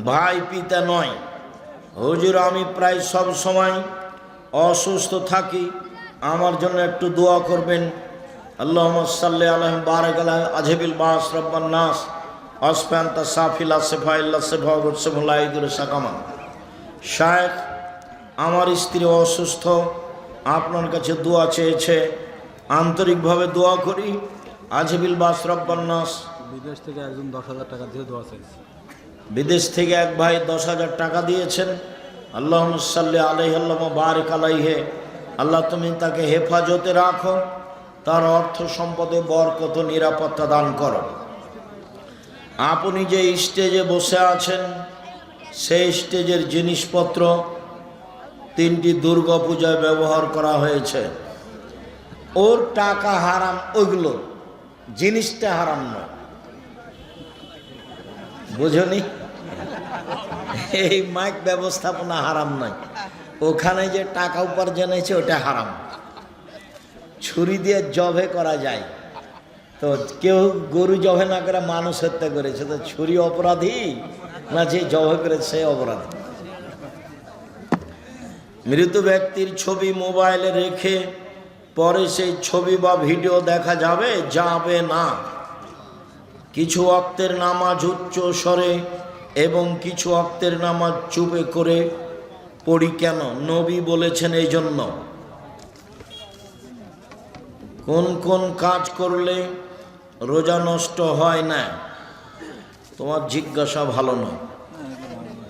ভাই পিতা নয়। হুজুর আমি প্রায় সব সময় অসুস্থ থাকি, আমার জন্য একটু দোয়া করবেন। আল্লাহুম্মা সাল্লি আলাইহি বারিক আলাইহি আজহিবিল বাস রব্বান নাস আসফান্তা সাফিলা সেফাইল্লা সেফাগুর সেফুলাইদুর সাকামা। শায়েখ আমার স্ত্রী অসুস্থ, আপনার কাছে দোয়া চেয়েছে, আন্তরিকভাবে দোয়া করি। আজহিবিল বাস রব্বান নাস। বিদেশ থেকে একজন 10,000 টাকা দিয়ে দোয়া চাইছে। বিদেশ থেকে এক ভাই 10,000 টাকা দিয়েছেন। আল্লাহুম্মা সাল্লি আলাইহি আল্লাহুম্মা বারিক আলাইহি। আল্লাহ তুমি তাকে হেফাজতে রাখো, তার অর্থ সম্পদে বরকত নিরাপত্তা দান করো। আপনি যে স্টেজে বসে আছেন সেই স্টেজের জিনিসপত্র 3টি দুর্গা পূজায় ব্যবহার করা হয়েছে। ওর টাকা হারাম, ওইগুলো জিনিসটা হারাম নয়, বুঝনি? এই মাইক ব্যবস্থাপনা হারাম নয়, ওখানে যে টাকা উপার্জন হয়েছে ওটা হারাম। ছুরি দিয়ে জবে করা যায়, তো কেউ গরু জবে না করে মানুষ হত্যা করেছে, তো ছুরি অপরাধী না যে জবে করেছে সে অপরাধী? মৃত ব্যক্তির ছবি মোবাইলে রেখে পরে সেই ছবি বা ভিডিও দেখা যাবে? যাবে না। কিছু ওয়াক্তের নামাজ উচ্চ স্বরে এবং কিছু ওয়াক্তের নামাজ চুপে করে পড়ি কেন? নবী বলেছেন এই জন্য। কোন কোন কাজ করলে রোজা নষ্ট হয় না? তোমার জিজ্ঞাসা ভালো নয়।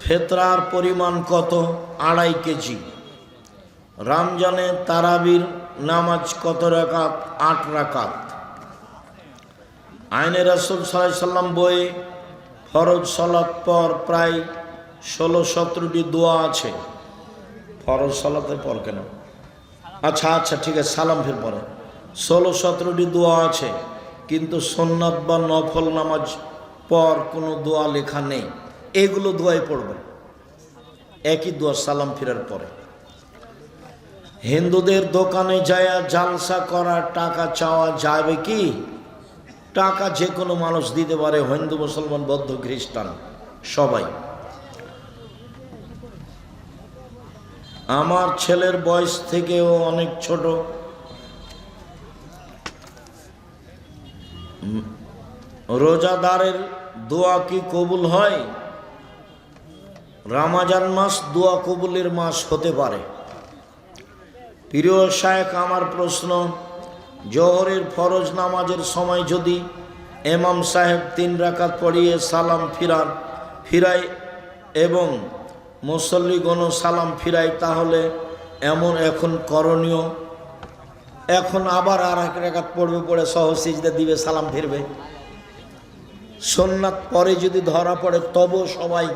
ফেতরার পরিমাণ কত? 2.5 কেজি। রমজানে তারাবির নামাজ কত রাকাত? 8 রাকাত। আইনে রাসূল সাল্লাল্লাহু আলাইহি সাল্লাম বইয়ে ফরজ সালাত পর প্রায় 16-17টি দোয়া আছে। ফরজ সালাতের পর কেন? আচ্ছা ঠিক আছে, সালাম ফির পরে 16-17টি দোয়া আছে, কিন্তু সুন্নাত বা নফল নামাজ পর কোনো দোয়া লেখা নেই। এগুলো দোয়াই পড়বেন, একই দোয়া সালাম ফিরার পরে। হিন্দুদের দোকানে যায়া জালসা করা, টাকা চাওয়া যাবে কি? টাকা যে কোনো মানুষ দিতে পারে, হিন্দু, মুসলমান, বৌদ্ধ, খ্রিস্টান সবাই। আমার ছেলের বয়স থেকেও অনেক ছোট, রোজাদারের দোয়া কি কবুল হয়? রমজান মাস দোয়া কবুলের মাস হতে পারে। প্রিয় শায়েখ, আমার প্রশ্ন, জোহরের ফরজ নামাজের সময় যদি ইমাম সাহেব 3 রাকাত পড়িয়ে সালাম ফিরায় এবং মুসল্লিগণও সালাম ফিরায়, তাহলে এখন করণীয়? এখন আবার আর 1 রাকাত পড়বে, পড়ে সহজ সিজদা দিবে, সালাম ফিরবে। সুন্নাত পরে যদি ধরা পড়ে তবু সবাই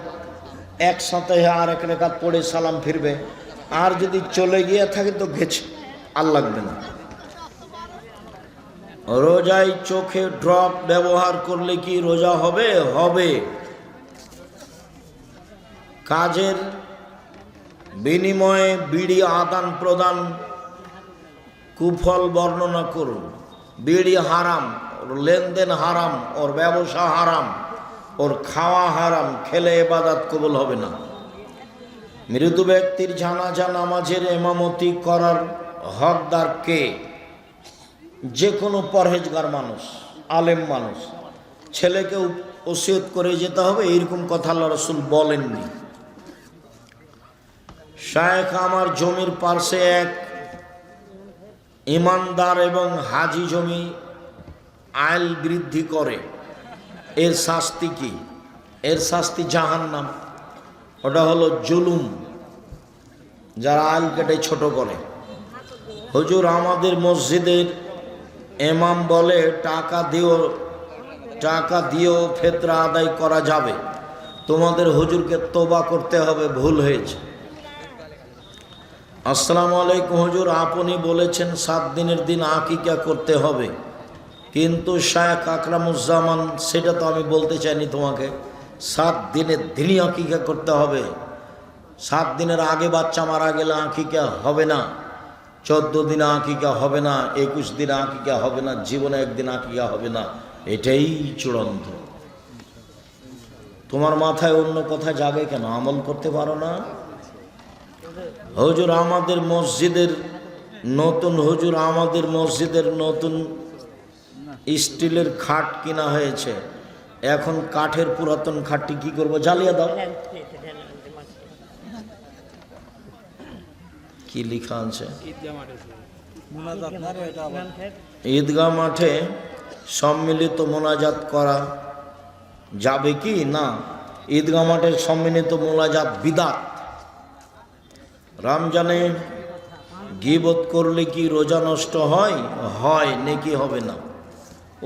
একসাথে আর 1 রাকাত পড়ে সালাম ফিরবে। আর যদি চলে গিয়ে থাকে তো গেছে, আর লাগবে না। রোজায় চোখে ড্রপ ব্যবহার করলে কি রোজা হবে? হবে। কাজের বিনিময়ে বিড়ি আদান প্রদান কুফল বর্ণনা করুন। বিড়ি হারাম, ওর লেনদেন হারাম, ওর ব্যবসা হারাম, ওর খাওয়া হারাম, খেলে ইবাদত কবুল হবে না। মৃত ব্যক্তির জানাজা নামাজের ইমামতি করার হকদার কে? যে কোনো পরহেজগার মানুষ, আলেম মানুষ। ছেলেকে ওসিয়ত করে যেতে হবে এরকম কথা আল্লাহ রাসূল বলেননি। শায়েখ, আমার জমির পাশে এক ইমানদার এবং হাজি জমি আইল বৃদ্ধি করে, এর শাস্তি কি? এর শাস্তি জাহান্নাম। ওটা হলো জুলুম, যারা আইল কেটে ছোট করে। হুজুর, আমাদের মসজিদের ইমাম বলে টাকা দিয়েও ফিতরা আদায় করা যাবে। তোমাদের হুজুরকে তওবা করতে হবে, ভুল হয়েছে। আসসালামু আলাইকুম হুজুর, আপনি বলেছেন 7 দিনের দিন আকিকা করতে হবে, কিন্তু শায়েখ আকরামুজ্জামান, সেটা তো আমি বলতে চাইনি তোমাকে। 7 দিনের দিনই আকিকা করতে হবে। 7 দিনের আগে বাচ্চা মারা গেলে আকিকা হবে না, 14 দিনে আকিকা হবে না, 21 দিনে আকিকা হবে না, জীবনে একদিন আকিকা হবে না। এটাই চূড়ান্ত। তোমার মাথায় অন্য কথা জাগে কেন? আমল করতে পারো না? হুজুর, আমাদের মসজিদের নতুন স্টিলের খাট কিনা হয়েছে। এখন কাঠের পুরাতন খাটটি কি করব? জ্বালিয়ে দাও। কি লেখা আছে? ঈদগাহ মাঠে সম্মিলিত মোনাজাত করা যাবে কি? না, ঈদগাহ মাঠে সম্মিলিত মোনাজাত বিদআত। রমজানে গীবত করলে কি রোজা নষ্ট হয়? হয়, নেকি হবে না,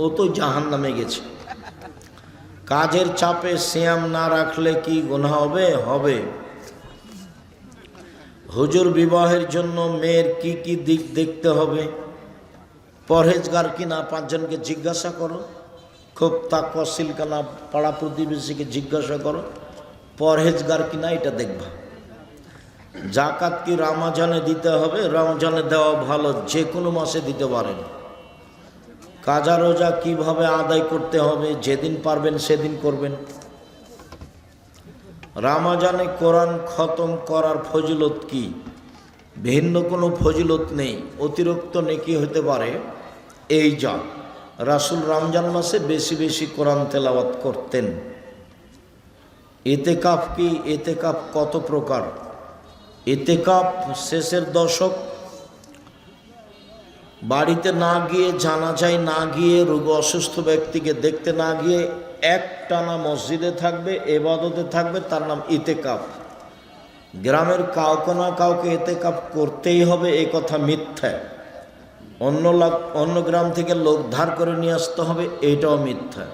ও তো জাহান্নামে গেছে। কাজের চাপে সিয়াম না রাখলে কি গুনাহ হবে? হবে। হুজুর, বিবাহের জন্য মেয়ের কি কি দিক দেখতে হবে? পরহেজগার কিনা 5 জনকে জিজ্ঞাসা করো, খুব তাকওয়াশীল কিনা পাড়া প্রতিবেশীকে জিজ্ঞাসা করো, পরহেজগার কিনা এটা দেখবা। জাকাত কি রমজানে দিতে হবে? রমজানে দেওয়া ভালো, যে কোনো মাসে দিতে পারেন। কাজা রোজা কিভাবে আদায় করতে হবে? যেদিন পারবেন সেদিন করবেন। রমজানে কোরআন খতম করার ফজিলত কি? ভিন্ন কোনো ফজিলত নেই, অতিরিক্ত নেকি হতে পারে। এই যা রাসূল রমজান মাসে বেশি বেশি কোরআন তেলাওয়াত করতেন। ইতিকাফ কি? ইতিকাফ কত প্রকার? ইতিকাফ শেষের দশক, বাড়িতে না গিয়ে, জানাজায় না গিয়ে, রোগী অসুস্থ ব্যক্তিকে দেখতে না গিয়ে একটানা মসজিদে থাকবে, ইবাদতে থাকবে, তার নাম ইতিকাফ। গ্রামের কাউকে না কাউকে এতেকাফ করতেই হবে এ কথা মিথ্যা। অন্য গ্রাম থেকে লোক ধার করে নিয়ে আসতে হবে এইটাও মিথ্যা।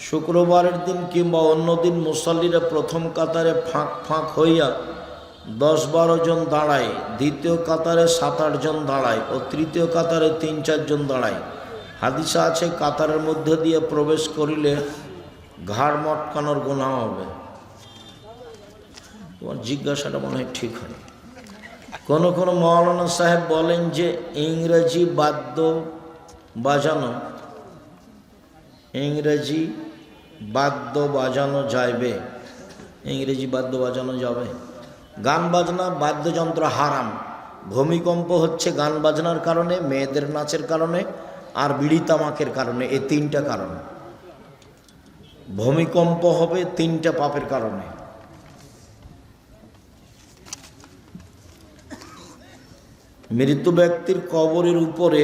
শুক্রবারের দিন কিংবা অন্য দিন মুসল্লিরা প্রথম কাতারে ফাঁক ফাঁক হইয়া 10-12 জন দাঁড়ায়, দ্বিতীয় কাতারে 7-8 জন দাঁড়ায় ও তৃতীয় কাতারে 3-4 জন দাঁড়ায়। হাদিসে আছে কাতারের মধ্যে দিয়ে প্রবেশ করিলে ঘাড় মটকানোর গুনাহ হবে। তোমার জিজ্ঞাসাটা মনে হয় ঠিক হয়। কোন মৌলানা সাহেব বলেন যে ইংরেজি বাদ্য বাজানো যাইবে, ইংরেজি বাদ্য বাজানো যাবে। গান বাজনা বাদ্যযন্ত্র হারাম। ভূমিকম্প হচ্ছে গান বাজনার কারণে, মেয়েদের নাচের কারণে আর বিড়ি তামাকের কারণে। এই 3টা কারণ। ভূমিকম্প হবে 3টা পাপের কারণে। মৃত ব্যক্তির কবরের উপরে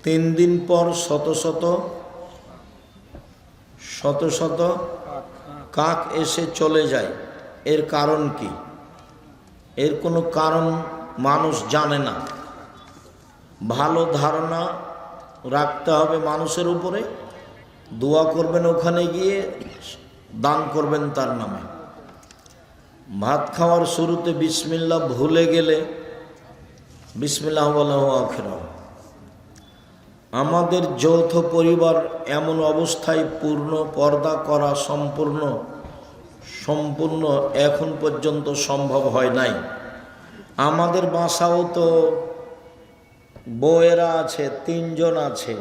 3 দিন পর শত শত কাক এসে চলে যায়। এর কারণ কি? এর কোনো কারণ মানুষ জানে না। ভালো ধারণা রাখতে হবে মানুষের উপরে। দোয়া করবেন ওখানে গিয়ে, দান করবেন তার নামে। ভাত খাওয়ার শুরুতে বিসমিল্লাহ ভুলে গেলে বিসমিল্লাহ ওয়ালাহু আখিরা। আমাদের যৌথ পরিবার এমন অবস্থায় পূর্ণ পর্দা করা সম্পূর্ণ এখন পর্যন্ত সম্ভব হয় নাই। আমাদের বাসাও তো বউয়েরা আছে, 3 জন আছে,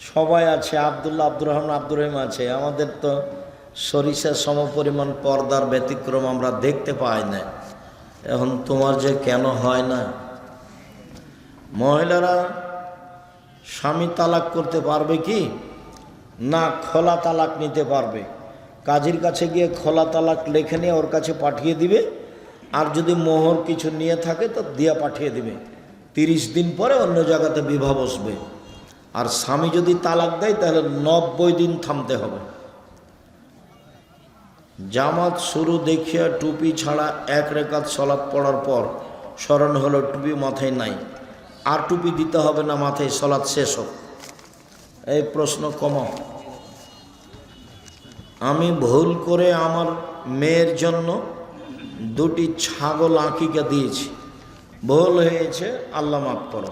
সবাই আছে, আব্দুল্লাহ, আব্দুর রহমান, আব্দুর রহিম আছে। আমাদের তো সরিষার সমপরিমাণ পর্দার ব্যতিক্রম আমরা দেখতে পাই না। এখন তোমার যে কেন হয় না? মহিলারা স্বামী তালাক করতে পারবে কি না? খোলা তালাক নিতে পারবে। কাজীর কাছে গিয়ে খোলা তালাক লেখে নিয়ে ওর কাছে পাঠিয়ে দিবে। আর যদি মোহর কিছু নিয়ে থাকে তো দিয়া পাঠিয়ে দিবে। 30 দিন পরে অন্য জায়গাতে বিবাহ বসবে। আর স্বামী যদি তালাক দেয় তাহলে 90 দিন থামতে হবে। জামাত শুরু দেখিয়া টুপি ছাড়া 1 রাকাত সালাত পড়ার পর স্মরণ হলো টুপি মাথায় নাই, আর টুপি দিতে হবে না মাথায়, সালাত শেষ হোক। এই প্রশ্ন কমাও। আমি ভুল করে আমার মেয়ের জন্য 2টি ছাগল আকিকা দিয়েছি, ভুল হয়েছে, আল্লাহ মাফ করো।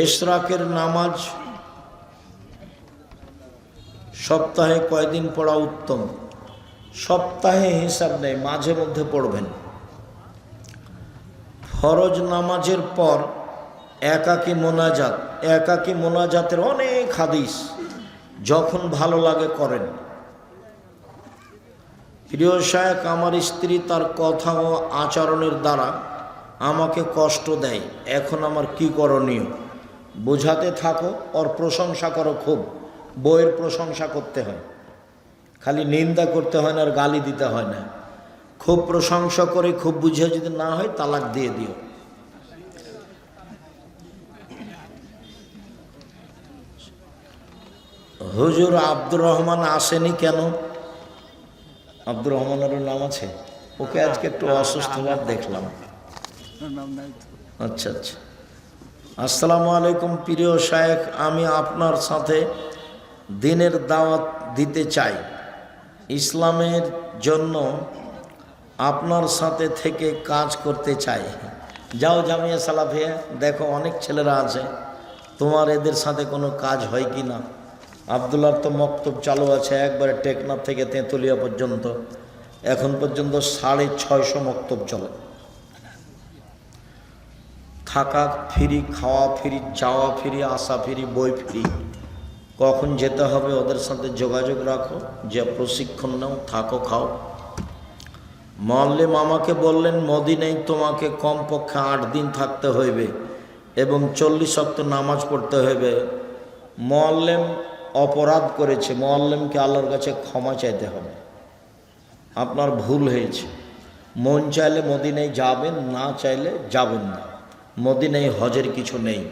ইশরাকের নামাজ সপ্তাহে কয়দিন পড়া উত্তম? সপ্তাহে হিসাব নেই, মাঝে মধ্যে পড়বেন। ফরজ নামাজের পর একাকী মোনাজাতের অনেক হাদিস, যখন ভালো লাগে করেন। প্রিয় শায়েখ, আমার স্ত্রী তার কথা ও আচরণের দ্বারা আমাকে কষ্ট দেয়, এখন আমার কি করণীয়? বোঝাতে থাকো, ওর প্রশংসা করো খুব। বইয়ের প্রশংসা করতে হয়, খালি নিন্দা করতে হয় না, আর গালি দিতে হয় না। খুব প্রশংসা করে খুব বুঝে যদি না হয় তালাক দিয়ে দিও। হুজুর আব্দুর রহমান আসেনি কেন? আব্দুর রহমানেরও নাম আছে? ওকে আজকে একটু অসুস্থভাব দেখলাম। আচ্ছা আচ্ছা। আসসালামু আলাইকুম প্রিয় শায়েখ, আমি আপনার সাথে দিনের দাওয়াত দিতে চাই। ইসলামের জন্য আপনার সাথে থেকে কাজ করতে চাই। যাও জামিয়া সালাফিয়া, দেখো অনেক ছেলেরা আছে, তোমার এদের সাথে কোনো কাজ হয় কি না। আবদুল্লাহর তো মক্তব চালু আছে, একবারে টেকনাফ থেকে তেঁতুলিয়া পর্যন্ত, এখন পর্যন্ত 650 মক্তব চলে। থাকা ফ্রি, খাওয়া ফ্রি, যাওয়া ফ্রি, আসা ফ্রি, বই ফ্রি। কখন যেতে হবে ওদের সাথে যোগাযোগ রাখো, যে প্রশিক্ষণ নাও, থাকো, খাও। মোয়াল্লিম আমাকে বললেন মদিনায় তোমাকে কমপক্ষে 8 দিন থাকতে হইবে এবং 40 ওয়াক্ত নামাজ পড়তে হইবে। মোয়াল্লিম অপরাধ করেছে, মোয়াল্লিমকে আল্লাহর কাছে ক্ষমা চাইতে হবে। আপনার ভুল হয়েছে। মন চাইলে মদিনায় যাবেন, না চাইলে যাবেন না। মদিনায় হজের কিছু নেই।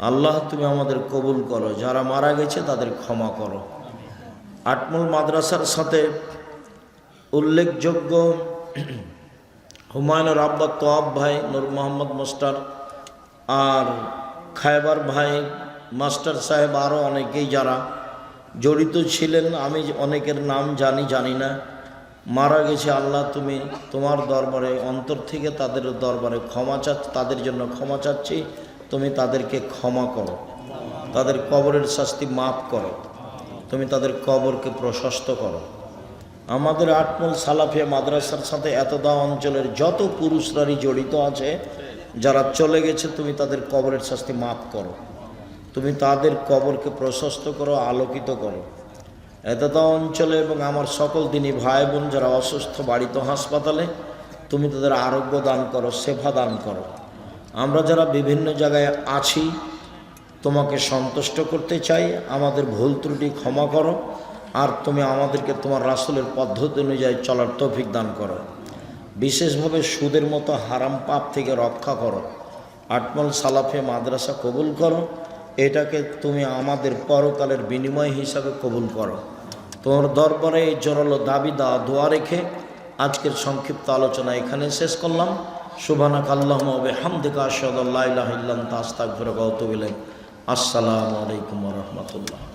আল্লাহ তুমি আমাদের কবুল করো, যারা মারা গেছে তাদের ক্ষমা করো। আটমল মাদ্রাসার সাথে উল্লেখযোগ্য হুমায়ুনের আব্বা তোয়াব ভাই, নূর মোহাম্মদ মাস্টার, আর খায়বার ভাই, মাস্টার সাহেব, আরও অনেকেই যারা জড়িত ছিলেন, আমি অনেকের নাম জানি না, মারা গেছে। আল্লাহ তুমি তোমার দরবারে অন্তর থেকে তাদের দরবারে তাদের জন্য ক্ষমা চাচ্ছি। তুমি তাদেরকে ক্ষমা করো, তাদের কবরের শাস্তি মাফ করো, তুমি তাদের কবরকে প্রশস্ত করো। আমাদের আটমল সালাফিয়া মাদ্রাসার সাথে এতদা অঞ্চলের যত পুরুষরাই জড়িত আছে, যারা চলে গেছে, তুমি তাদের কবরের শাস্তি মাফ করো, তুমি তাদের কবরকে প্রশস্ত করো, আলোকিত করো। এতদা অঞ্চলে এবং আমার সকল দিনই ভাই বোন যারা অসুস্থ, বাড়িতে হাসপাতালে, তুমি তাদের আরোগ্য দান করো, সেবা দান করো। আমরা যারা বিভিন্ন জায়গায় আছি, তোমাকে সন্তুষ্ট করতে চাই, আমাদের ভুল ত্রুটি ক্ষমা করো, আর তুমি আমাদেরকে তোমার রাসূলের পদ্ধতি অনুযায়ী চলার তৌফিক দান করো। বিশেষভাবে সুদের মতো হারাম পাপ থেকে রক্ষা করো। আটমল সালাফিয়া মাদ্রাসা কবুল করো, এটাকে তুমি আমাদের পরকালের বিনিময় হিসাবে কবুল করো। তোমার দরবারে এই জোরালো দাবি দোয়া রেখে আজকের সংক্ষিপ্ত আলোচনা এখানে শেষ করলাম। সুবহানাকা আল্লাহুম্মা ওয়া বিহামদিকা আশহাদু আল্লা ইলাহা ইল্লা আনতা আস্তাগফিরুকা ওয়া আতুবু ইলাইক। আসসালামু আলাইকুম ওয়া রাহমাতুল্লাহ।